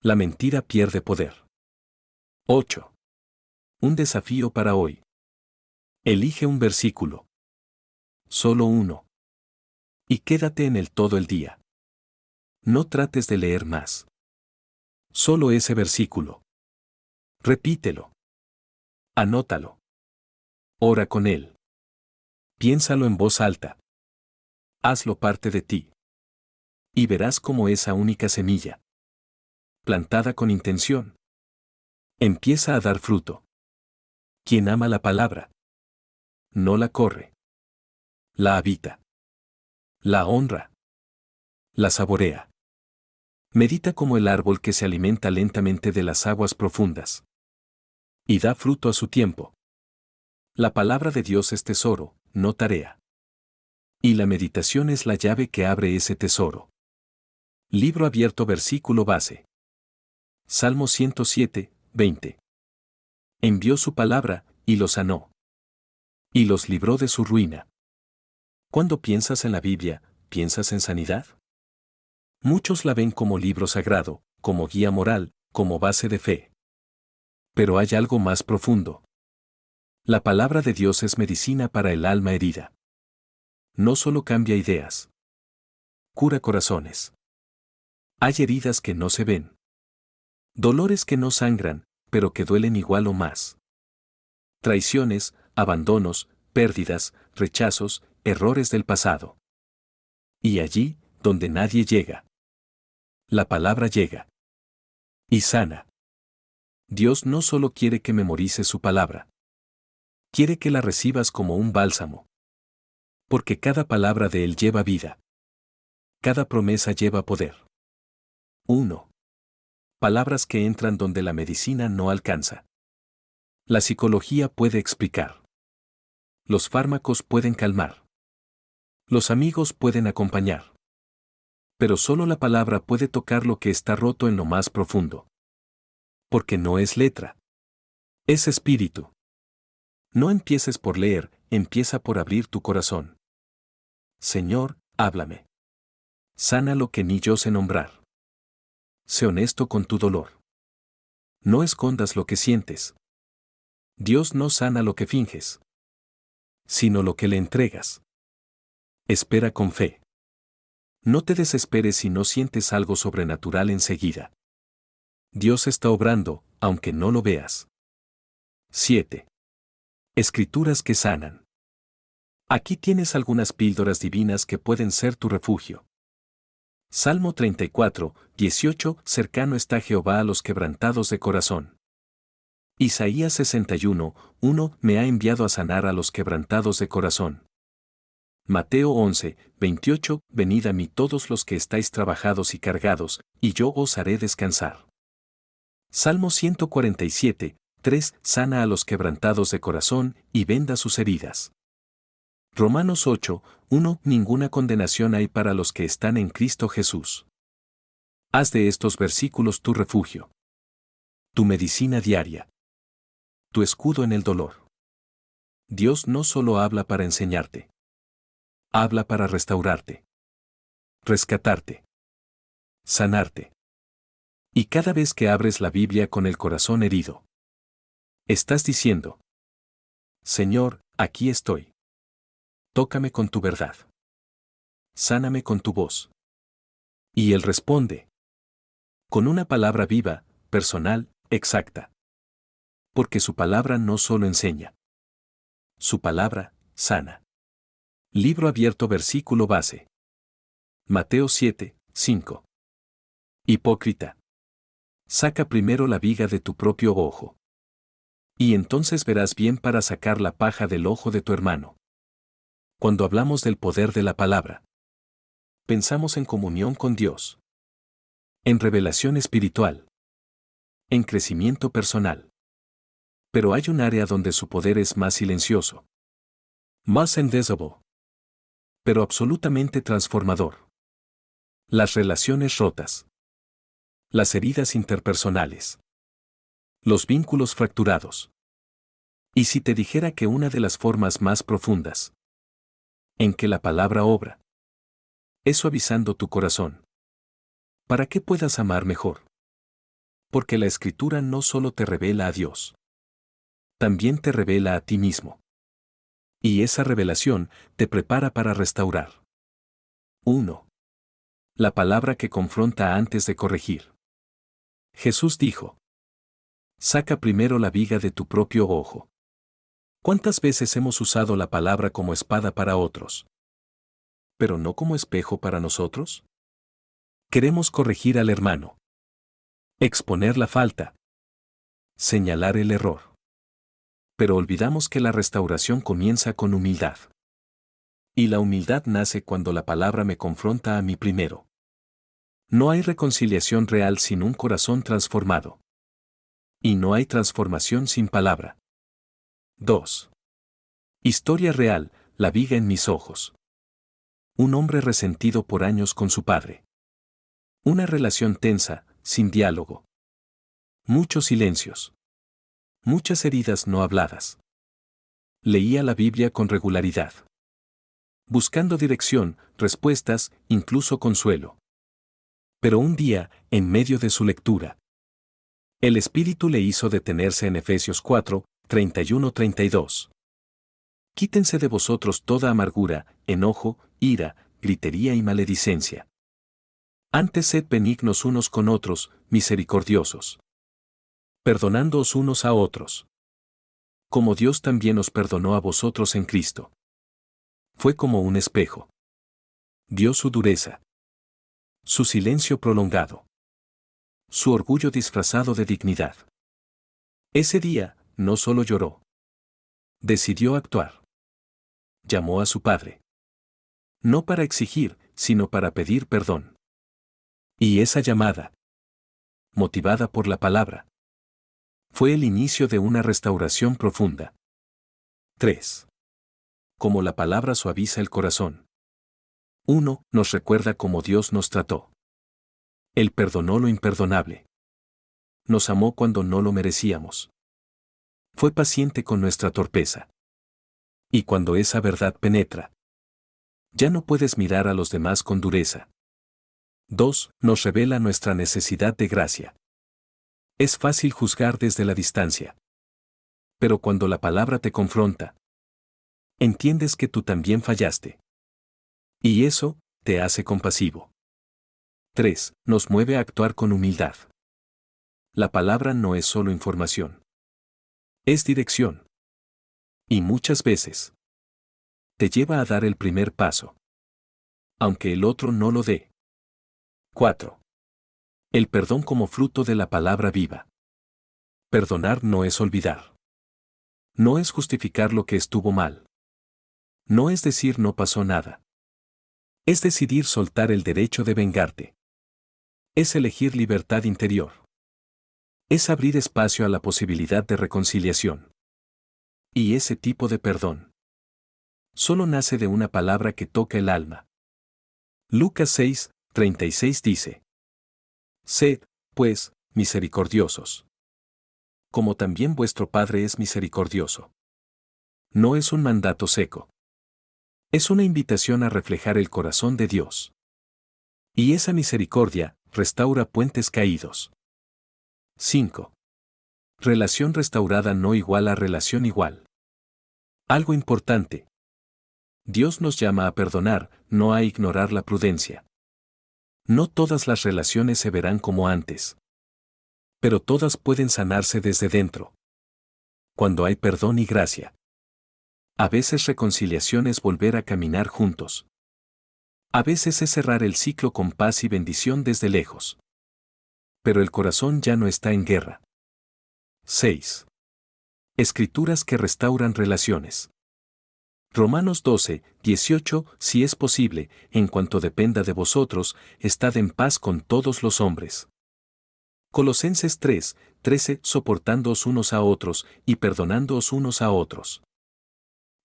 la mentira pierde poder. 8. Un desafío para hoy. Elige un versículo. Solo uno. Y quédate en él todo el día. No trates de leer más. Solo ese versículo. Repítelo. Anótalo. Ora con él. Piénsalo en voz alta. Hazlo parte de ti. Y verás cómo esa única semilla, plantada con intención, empieza a dar fruto. Quien ama la palabra, no la corre. La habita. La honra. La saborea. Medita como el árbol que se alimenta lentamente de las aguas profundas. Y da fruto a su tiempo. La palabra de Dios es tesoro, no tarea. Y la meditación es la llave que abre ese tesoro. Libro abierto versículo base. Salmo 107, 20. Envió su palabra, y los sanó. Y los libró de su ruina. Cuando piensas en la Biblia, ¿piensas en sanidad? Muchos la ven como libro sagrado, como guía moral, como base de fe. Pero hay algo más profundo. La palabra de Dios es medicina para el alma herida. No solo cambia ideas. Cura corazones. Hay heridas que no se ven. Dolores que no sangran, pero que duelen igual o más. traiciones, abandonos, pérdidas, rechazos, errores del pasado. Y allí, donde nadie llega, la palabra llega y sana. Dios no solo quiere que memorices su palabra, quiere que la recibas como un bálsamo. Porque cada palabra de Él lleva vida. Cada promesa lleva poder. 1. Palabras que entran donde la medicina no alcanza. La psicología puede explicar. Los fármacos pueden calmar. Los amigos pueden acompañar. Pero solo la palabra puede tocar lo que está roto en lo más profundo. Porque no es letra. Es espíritu. No empieces por leer, empieza por abrir tu corazón. Señor, háblame. Sana lo que ni yo sé nombrar. Sé honesto con tu dolor. No escondas lo que sientes. Dios no sana lo que finges, sino lo que le entregas. Espera con fe. No te desesperes si no sientes algo sobrenatural enseguida. Dios está obrando, aunque no lo veas. 7. Escrituras que sanan. Aquí tienes algunas píldoras divinas que pueden ser tu refugio. Salmo 34, 18, cercano está Jehová a los quebrantados de corazón. Isaías 61, 1, me ha enviado a sanar a los quebrantados de corazón. Mateo 11, 28, venid a mí todos los que estáis trabajados y cargados, y yo os haré descansar. Salmo 147, 3, sana a los quebrantados de corazón, y venda sus heridas. Romanos 8, 1, ninguna condenación hay para los que están en Cristo Jesús. Haz de estos versículos tu refugio. Tu medicina diaria. Tu escudo en el dolor. Dios no solo habla para enseñarte. Habla para restaurarte. Rescatarte. Sanarte. Y cada vez que abres la Biblia con el corazón herido, estás diciendo: Señor, aquí estoy. Tócame con tu verdad. Sáname con tu voz. Y Él responde con una palabra viva, personal, exacta. Porque su palabra no solo enseña. Su palabra, sana. Libro abierto versículo base. Mateo 7, 5. Hipócrita. Saca primero la viga de tu propio ojo. Y entonces verás bien para sacar la paja del ojo de tu hermano. Cuando hablamos del poder de la palabra, pensamos en comunión con Dios, en revelación espiritual, en crecimiento personal. Pero hay un área donde su poder es más silencioso, más invisible, pero absolutamente transformador. Las relaciones rotas, las heridas interpersonales, los vínculos fracturados. Y si te dijera que una de las formas más profundas en que la palabra obra es suavizando tu corazón, para que puedas amar mejor. Porque la Escritura no solo te revela a Dios, también te revela a ti mismo. Y esa revelación te prepara para restaurar. 1. La palabra que confronta antes de corregir. Jesús dijo: saca primero la viga de tu propio ojo. ¿Cuántas veces hemos usado la palabra como espada para otros, pero no como espejo para nosotros? Queremos corregir al hermano, exponer la falta, señalar el error. Pero olvidamos que la restauración comienza con humildad. Y la humildad nace cuando la palabra me confronta a mí primero. No hay reconciliación real sin un corazón transformado. Y no hay transformación sin palabra. 2. Historia real, la viga en mis ojos. Un hombre resentido por años con su padre. Una relación tensa, sin diálogo. Muchos silencios. Muchas heridas no habladas. Leía la Biblia con regularidad, buscando dirección, respuestas, incluso consuelo. Pero un día, en medio de su lectura, el Espíritu le hizo detenerse en Efesios 4, 31-32. Quítense de vosotros toda amargura, enojo, ira, gritería y maledicencia. Antes sed benignos unos con otros, misericordiosos, perdonándoos unos a otros, como Dios también os perdonó a vosotros en Cristo. Fue como un espejo. Dio su dureza, su silencio prolongado, su orgullo disfrazado de dignidad. Ese día, no solo lloró. Decidió actuar. Llamó a su padre. No para exigir, sino para pedir perdón. Y esa llamada, motivada por la palabra, fue el inicio de una restauración profunda. 3. Cómo la palabra suaviza el corazón. 1. Nos recuerda cómo Dios nos trató. Él perdonó lo imperdonable. Nos amó cuando no lo merecíamos. Fue paciente con nuestra torpeza. Y cuando esa verdad penetra, ya no puedes mirar a los demás con dureza. 2. Nos revela nuestra necesidad de gracia. Es fácil juzgar desde la distancia. Pero cuando la palabra te confronta, entiendes que tú también fallaste. Y eso te hace compasivo. 3. Nos mueve a actuar con humildad. La palabra no es solo información. Es dirección. Y muchas veces te lleva a dar el primer paso, aunque el otro no lo dé. 4. El perdón como fruto de la palabra viva. Perdonar no es olvidar. No es justificar lo que estuvo mal. No es decir no pasó nada. Es decidir soltar el derecho de vengarte. Es elegir libertad interior. Es abrir espacio a la posibilidad de reconciliación. Y ese tipo de perdón solo nace de una palabra que toca el alma. Lucas 6, 36 dice: Sed, pues, misericordiosos, como también vuestro Padre es misericordioso. No es un mandato seco. Es una invitación a reflejar el corazón de Dios. Y esa misericordia restaura puentes caídos. 5. Relación restaurada no igual a relación igual. Algo importante. Dios nos llama a perdonar, no a ignorar la prudencia. No todas las relaciones se verán como antes. Pero todas pueden sanarse desde dentro. Cuando hay perdón y gracia. A veces reconciliación es volver a caminar juntos. A veces es cerrar el ciclo con paz y bendición desde lejos. Pero el corazón ya no está en guerra. 6. Escrituras que restauran relaciones. Romanos 12, 18, si es posible, en cuanto dependa de vosotros, estad en paz con todos los hombres. Colosenses 3, 13, soportándoos unos a otros y perdonándoos unos a otros.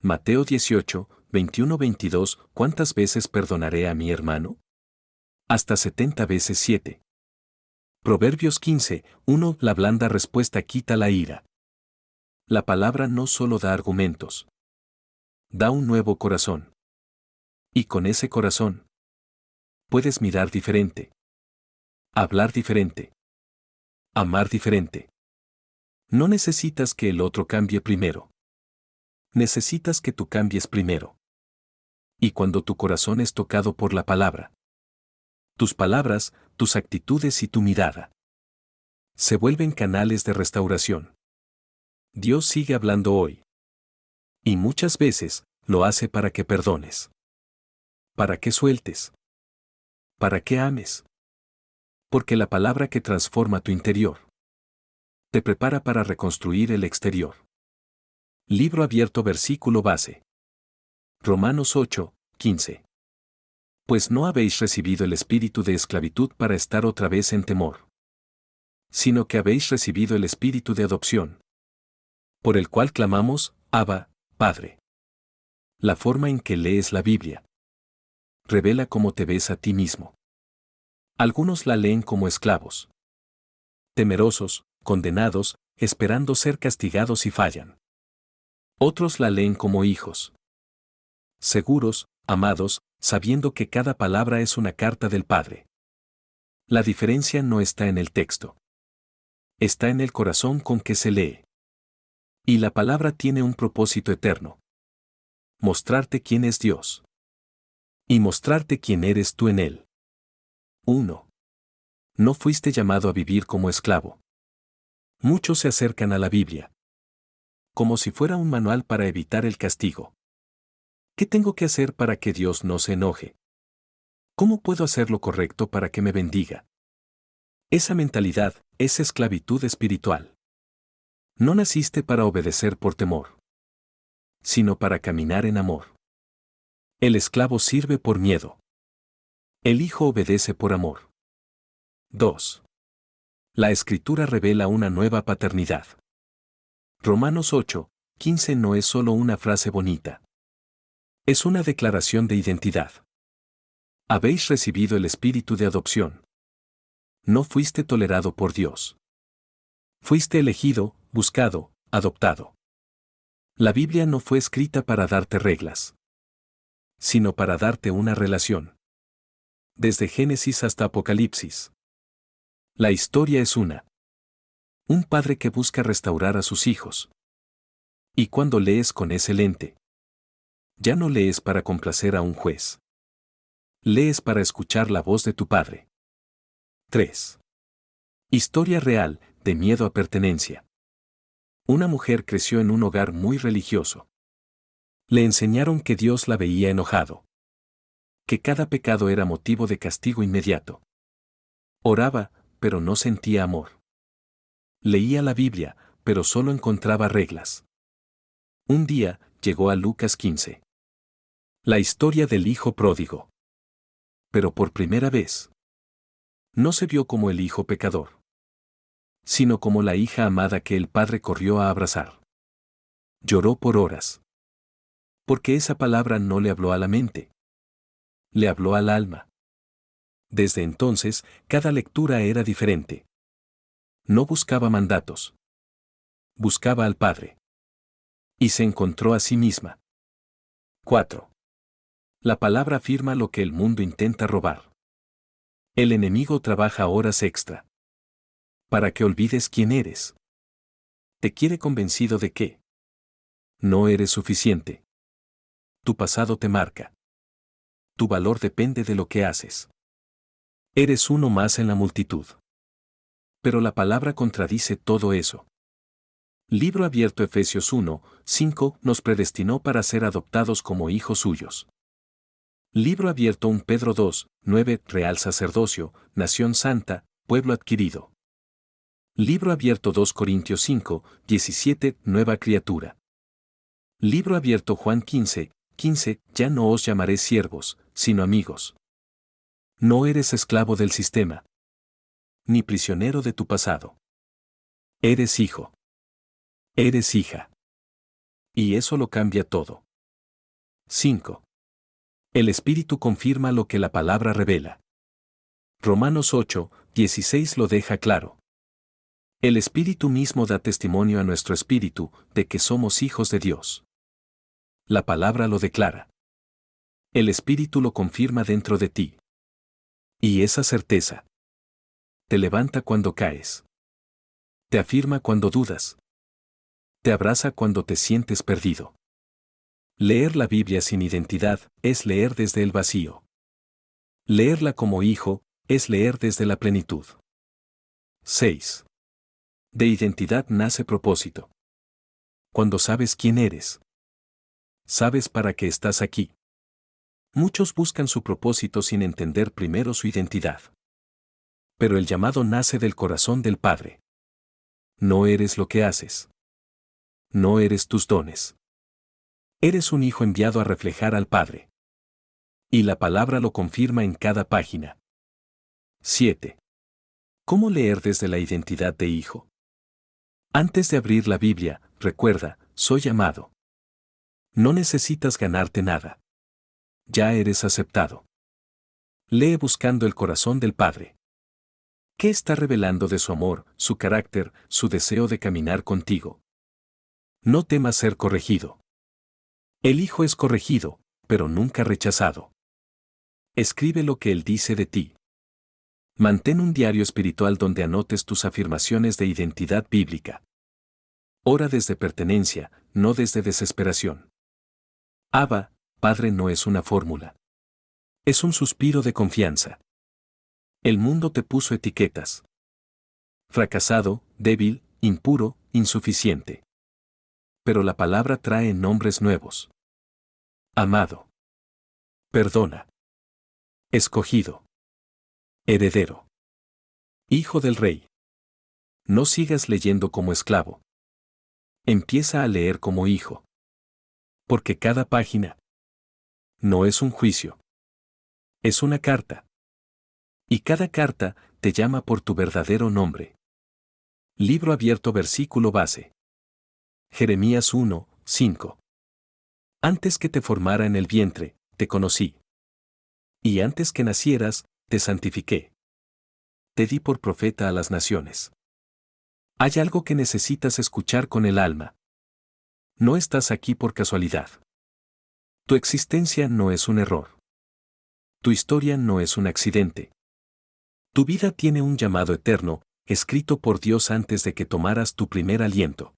Mateo 18, 21-22, ¿cuántas veces perdonaré a mi hermano? Hasta 70 veces 7. Proverbios 15, 1, la blanda respuesta quita la ira. La palabra no solo da argumentos. Da un nuevo corazón. Y con ese corazón, puedes mirar diferente. Hablar diferente. Amar diferente. No necesitas que el otro cambie primero. Necesitas que tú cambies primero. Y cuando tu corazón es tocado por la palabra, tus palabras, tus actitudes y tu mirada se vuelven canales de restauración. Dios sigue hablando hoy. Y muchas veces lo hace para que perdones. Para que sueltes. Para que ames. Porque la palabra que transforma tu interior te prepara para reconstruir el exterior. Libro abierto, versículo base. Romanos 8, 15. Pues no habéis recibido el espíritu de esclavitud para estar otra vez en temor, sino que habéis recibido el espíritu de adopción, por el cual clamamos, Abba, Padre. La forma en que lees la Biblia revela cómo te ves a ti mismo. Algunos la leen como esclavos, temerosos, condenados, esperando ser castigados si fallan. Otros la leen como hijos, seguros, amados, sabiendo que cada palabra es una carta del Padre. La diferencia no está en el texto. Está en el corazón con que se lee. Y la palabra tiene un propósito eterno. Mostrarte quién es Dios. Y mostrarte quién eres tú en Él. 1. No fuiste llamado a vivir como esclavo. Muchos se acercan a la Biblia como si fuera un manual para evitar el castigo. ¿Qué tengo que hacer para que Dios no se enoje? ¿Cómo puedo hacer lo correcto para que me bendiga? Esa mentalidad es esclavitud espiritual. No naciste para obedecer por temor, sino para caminar en amor. El esclavo sirve por miedo. El hijo obedece por amor. 2. La Escritura revela una nueva paternidad. Romanos 8:15 no es solo una frase bonita. Es una declaración de identidad. Habéis recibido el espíritu de adopción. No fuiste tolerado por Dios. Fuiste elegido, buscado, adoptado. La Biblia no fue escrita para darte reglas, sino para darte una relación. Desde Génesis hasta Apocalipsis. La historia es una. Un padre que busca restaurar a sus hijos. Y cuando lees con ese lente, ya no lees para complacer a un juez. Lees para escuchar la voz de tu padre. 3. Historia real, de miedo a pertenencia. Una mujer creció en un hogar muy religioso. Le enseñaron que Dios la veía enojado. Que cada pecado era motivo de castigo inmediato. Oraba, pero no sentía amor. Leía la Biblia, pero solo encontraba reglas. Un día, llegó a Lucas 15. La historia del hijo pródigo. Pero por primera vez, no se vio como el hijo pecador, sino como la hija amada que el padre corrió a abrazar. Lloró por horas. Porque esa palabra no le habló a la mente. Le habló al alma. Desde entonces, cada lectura era diferente. No buscaba mandatos. Buscaba al Padre. Y se encontró a sí misma. 4. La palabra afirma lo que el mundo intenta robar. El enemigo trabaja horas extra. Para que olvides quién eres. Te quiere convencido de que no eres suficiente. Tu pasado te marca. Tu valor depende de lo que haces. Eres uno más en la multitud. Pero la palabra contradice todo eso. Libro abierto Efesios 1:5 nos predestinó para ser adoptados como hijos suyos. Libro abierto 1 Pedro 2:9 Real sacerdocio, nación santa, pueblo adquirido. Libro abierto 2 Corintios 5:17 Nueva criatura. Libro abierto Juan 15:15 Ya no os llamaré siervos, sino amigos. No eres esclavo del sistema, ni prisionero de tu pasado. Eres hijo. Eres hija. Y eso lo cambia todo. 5. El Espíritu confirma lo que la palabra revela. Romanos 8:16 lo deja claro. El Espíritu mismo da testimonio a nuestro espíritu de que somos hijos de Dios. La palabra lo declara. El Espíritu lo confirma dentro de ti. Y esa certeza te levanta cuando caes. Te afirma cuando dudas. Te abraza cuando te sientes perdido. Leer la Biblia sin identidad es leer desde el vacío. Leerla como hijo es leer desde la plenitud. 6. De identidad nace propósito. Cuando sabes quién eres, sabes para qué estás aquí. Muchos buscan su propósito sin entender primero su identidad. Pero el llamado nace del corazón del Padre. No eres lo que haces. No eres tus dones. Eres un hijo enviado a reflejar al Padre. Y la palabra lo confirma en cada página. 7. ¿Cómo leer desde la identidad de hijo? Antes de abrir la Biblia, recuerda, soy amado. No necesitas ganarte nada. Ya eres aceptado. Lee buscando el corazón del Padre. ¿Qué está revelando de su amor, su carácter, su deseo de caminar contigo? No temas ser corregido. El Hijo es corregido, pero nunca rechazado. Escribe lo que Él dice de ti. Mantén un diario espiritual donde anotes tus afirmaciones de identidad bíblica. Ora desde pertenencia, no desde desesperación. Abba, Padre no es una fórmula. Es un suspiro de confianza. El mundo te puso etiquetas. Fracasado, débil, impuro, insuficiente. Pero la palabra trae nombres nuevos. Amado. Perdona. Escogido. Heredero. Hijo del rey. No sigas leyendo como esclavo. Empieza a leer como hijo. Porque cada página no es un juicio. Es una carta. Y cada carta te llama por tu verdadero nombre. Libro abierto, versículo base. Jeremías 1, 5. Antes que te formara en el vientre, te conocí. Y antes que nacieras, te santifiqué. Te di por profeta a las naciones. Hay algo que necesitas escuchar con el alma. No estás aquí por casualidad. Tu existencia no es un error. Tu historia no es un accidente. Tu vida tiene un llamado eterno, escrito por Dios antes de que tomaras tu primer aliento.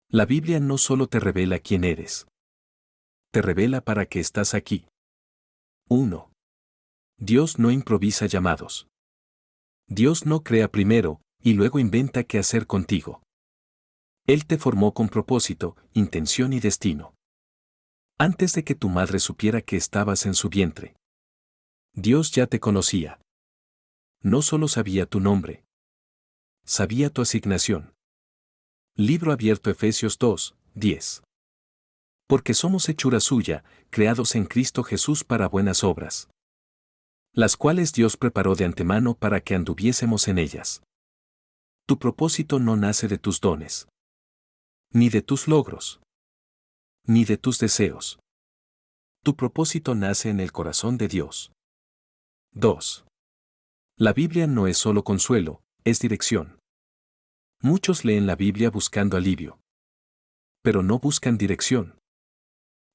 La Biblia no solo te revela quién eres. Te revela para qué estás aquí. 1. Dios no improvisa llamados. Dios no crea primero, y luego inventa qué hacer contigo. Él te formó con propósito, intención y destino. Antes de que tu madre supiera que estabas en su vientre. Dios ya te conocía. No solo sabía tu nombre. Sabía tu asignación. Libro abierto, Efesios 2, 10. Porque somos hechura suya, creados en Cristo Jesús para buenas obras, las cuales Dios preparó de antemano para que anduviésemos en ellas. Tu propósito no nace de tus dones, ni de tus logros, ni de tus deseos. Tu propósito nace en el corazón de Dios. 2. La Biblia no es solo consuelo, es dirección. Muchos leen la Biblia buscando alivio, pero no buscan dirección.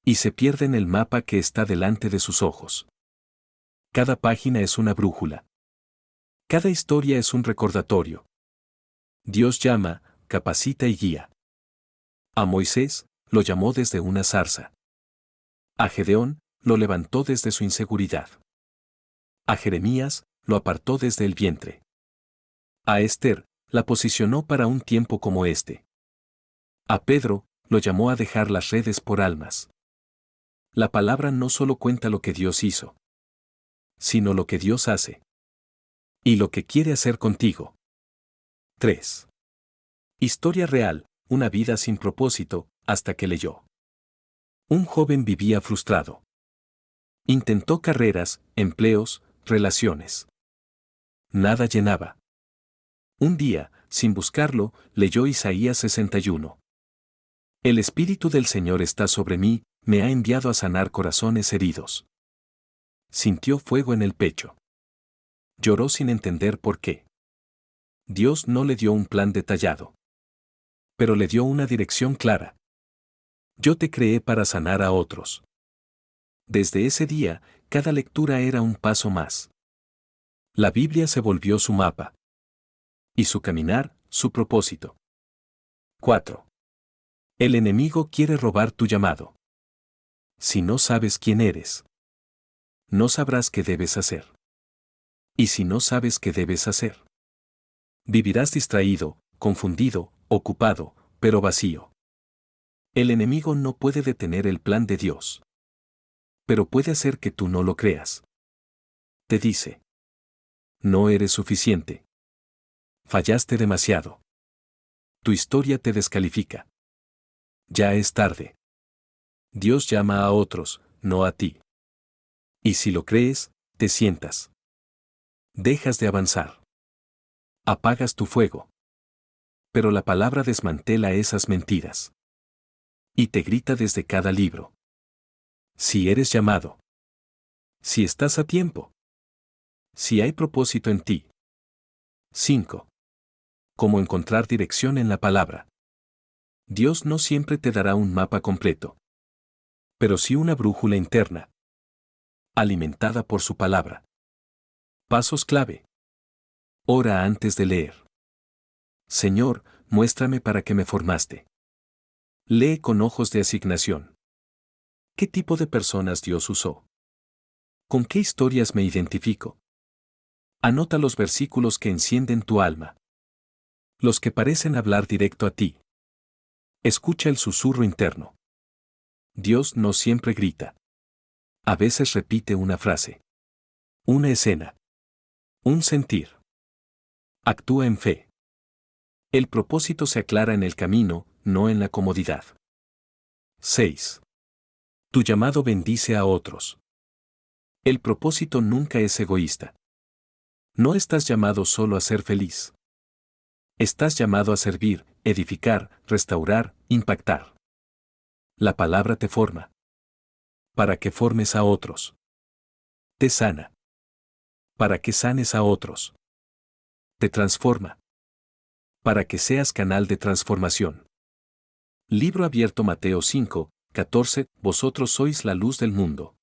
Y se pierden el mapa que está delante de sus ojos. Cada página es una brújula. Cada historia es un recordatorio. Dios llama, capacita y guía. A Moisés, lo llamó desde una zarza. A Gedeón, lo levantó desde su inseguridad. A Jeremías, lo apartó desde el vientre. A Esther, la posicionó para un tiempo como este. A Pedro, lo llamó a dejar las redes por almas. La palabra no solo cuenta lo que Dios hizo, sino lo que Dios hace. Y lo que quiere hacer contigo. 3. Historia real, una vida sin propósito, hasta que leyó. Un joven vivía frustrado. Intentó carreras, empleos, relaciones. Nada llenaba. Un día, sin buscarlo, leyó Isaías 61. El Espíritu del Señor está sobre mí, me ha enviado a sanar corazones heridos. Sintió fuego en el pecho. Lloró sin entender por qué. Dios no le dio un plan detallado, pero le dio una dirección clara. Yo te creé para sanar a otros. Desde ese día, cada lectura era un paso más. La Biblia se volvió su mapa. Y su caminar, su propósito. 4. El enemigo quiere robar tu llamado. Si no sabes quién eres, no sabrás qué debes hacer. Y si no sabes qué debes hacer, vivirás distraído, confundido, ocupado, pero vacío. El enemigo no puede detener el plan de Dios, pero puede hacer que tú no lo creas. Te dice: no eres suficiente. Fallaste demasiado. Tu historia te descalifica. Ya es tarde. Dios llama a otros, no a ti. Y si lo crees, te sientas. Dejas de avanzar. Apagas tu fuego. Pero la palabra desmantela esas mentiras. Y te grita desde cada libro. Si eres llamado. Si estás a tiempo. Si hay propósito en ti. 5. Cómo encontrar dirección en la palabra. Dios no siempre te dará un mapa completo, pero sí una brújula interna, alimentada por su palabra. Pasos clave. Ora antes de leer. Señor, muéstrame para qué me formaste. Lee con ojos de asignación. ¿Qué tipo de personas Dios usó? ¿Con qué historias me identifico? Anota los versículos que encienden tu alma. Los que parecen hablar directo a ti. Escucha el susurro interno. Dios no siempre grita. A veces repite una frase. Una escena. Un sentir. Actúa en fe. El propósito se aclara en el camino, no en la comodidad. 6. Tu llamado bendice a otros. El propósito nunca es egoísta. No estás llamado solo a ser feliz. Estás llamado a servir, edificar, restaurar, impactar. La palabra te forma. Para que formes a otros. Te sana. Para que sanes a otros. Te transforma. Para que seas canal de transformación. Libro abierto Mateo 5, 14. Vosotros sois la luz del mundo.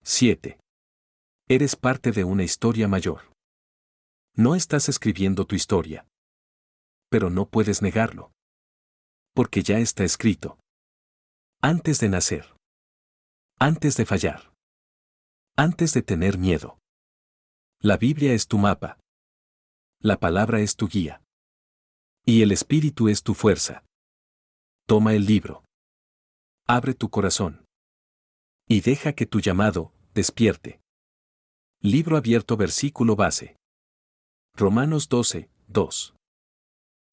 7. Eres parte de una historia mayor. No estás escribiendo tu historia. Pero no puedes negarlo. Porque ya está escrito. Antes de nacer. Antes de fallar. Antes de tener miedo. La Biblia es tu mapa. La palabra es tu guía. Y el Espíritu es tu fuerza. Toma el libro. Abre tu corazón. Y deja que tu llamado despierte. Libro abierto versículo base. Romanos 12, 2.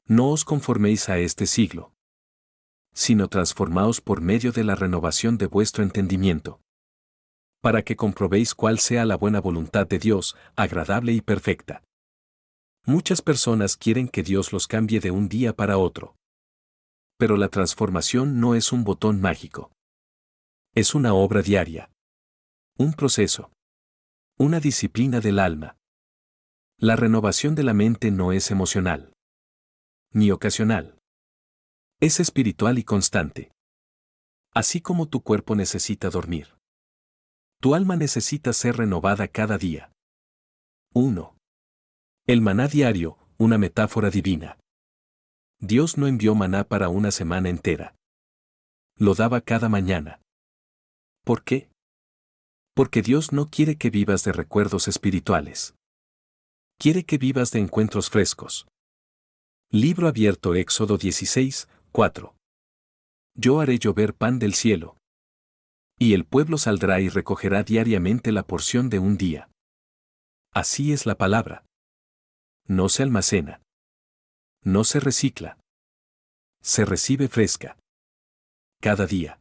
No os conforméis a este siglo, sino transformaos por medio de la renovación de vuestro entendimiento, para que comprobéis cuál sea la buena voluntad de Dios, agradable y perfecta. Muchas personas quieren que Dios los cambie de un día para otro. Pero la transformación no es un botón mágico. Es una obra diaria. Un proceso. Una disciplina del alma. La renovación de la mente no es emocional. Ni ocasional. Es espiritual y constante. Así como tu cuerpo necesita dormir. Tu alma necesita ser renovada cada día. 1. El maná diario, una metáfora divina. Dios no envió maná para una semana entera. Lo daba cada mañana. ¿Por qué? Porque Dios no quiere que vivas de recuerdos espirituales. Quiere que vivas de encuentros frescos. Libro abierto Éxodo 16, 4. Yo haré llover pan del cielo. Y el pueblo saldrá y recogerá diariamente la porción de un día. Así es la palabra. No se almacena. No se recicla. Se recibe fresca. Cada día.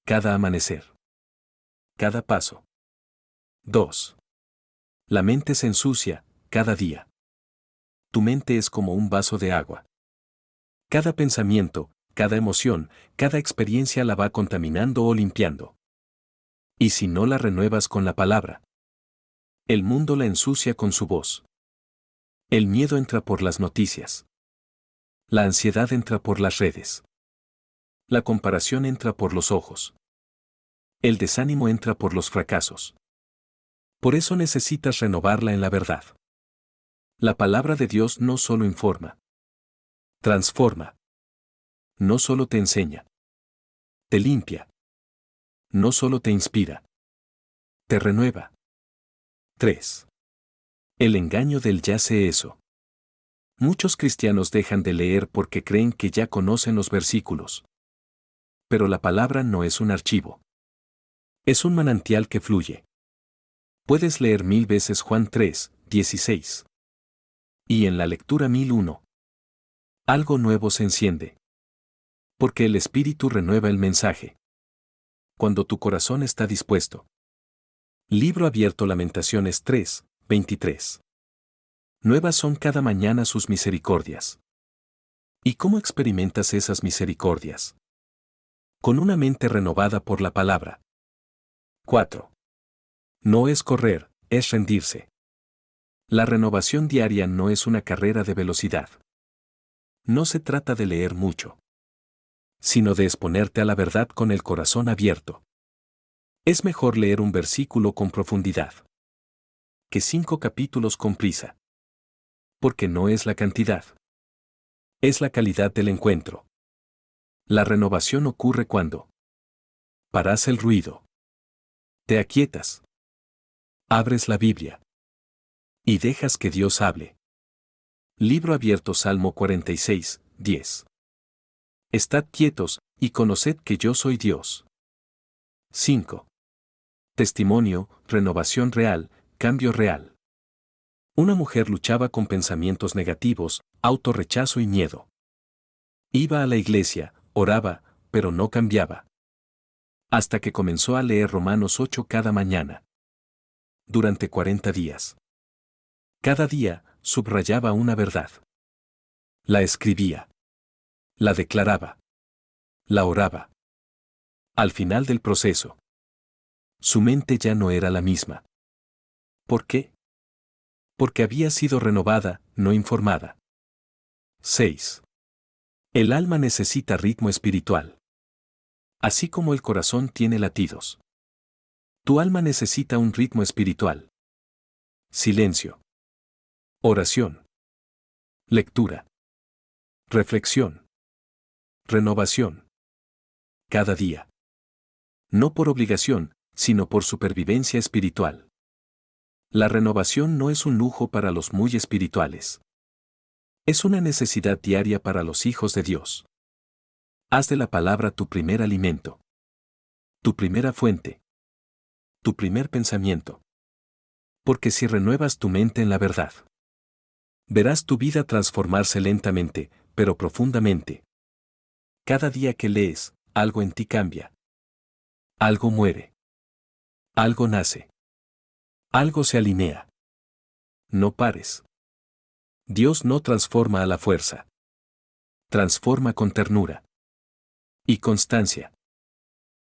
Cada amanecer. Cada paso. 2. La mente se ensucia, cada día. Tu mente es como un vaso de agua. Cada pensamiento, cada emoción, cada experiencia la va contaminando o limpiando. Y si no la renuevas con la palabra, el mundo la ensucia con su voz. El miedo entra por las noticias. La ansiedad entra por las redes. La comparación entra por los ojos. El desánimo entra por los fracasos. Por eso necesitas renovarla en la verdad. La palabra de Dios no solo informa. Transforma. No solo te enseña. Te limpia. No solo te inspira. Te renueva. 3. El engaño del ya sé eso. Muchos cristianos dejan de leer porque creen que ya conocen los versículos. Pero la palabra no es un archivo. Es un manantial que fluye. Puedes leer 1000 veces Juan 3, 16. Y en la lectura 1001. Algo nuevo se enciende. Porque el Espíritu renueva el mensaje. Cuando tu corazón está dispuesto. Libro abierto Lamentaciones 3, 23. Nuevas son cada mañana sus misericordias. ¿Y cómo experimentas esas misericordias? Con una mente renovada por la palabra. 4. No es correr, es rendirse. La renovación diaria no es una carrera de velocidad. No se trata de leer mucho, sino de exponerte a la verdad con el corazón abierto. Es mejor leer un versículo con profundidad que 5 capítulos con prisa. Porque no es la cantidad. Es la calidad del encuentro. La renovación ocurre cuando paras el ruido. Te aquietas. Abres la Biblia. Y dejas que Dios hable. Libro abierto Salmo 46, 10. Estad quietos, y conoced que yo soy Dios. 5. Testimonio, renovación real, cambio real. Una mujer luchaba con pensamientos negativos, autorrechazo y miedo. Iba a la iglesia, oraba, pero no cambiaba. Hasta que comenzó a leer Romanos 8 cada mañana. Durante 40 días. Cada día, subrayaba una verdad. La escribía. La declaraba. La oraba. Al final del proceso, su mente ya no era la misma. ¿Por qué? Porque había sido renovada, no informada. 6. El alma necesita ritmo espiritual. Así como el corazón tiene latidos. Tu alma necesita un ritmo espiritual. Silencio. Oración. Lectura. Reflexión. Renovación. Cada día. No por obligación, sino por supervivencia espiritual. La renovación no es un lujo para los muy espirituales. Es una necesidad diaria para los hijos de Dios. Haz de la palabra tu primer alimento. Tu primera fuente. Tu primer pensamiento. Porque si renuevas tu mente en la verdad, verás tu vida transformarse lentamente, pero profundamente. Cada día que lees, algo en ti cambia. Algo muere. Algo nace. Algo se alinea. No pares. Dios no transforma a la fuerza. Transforma con ternura y constancia.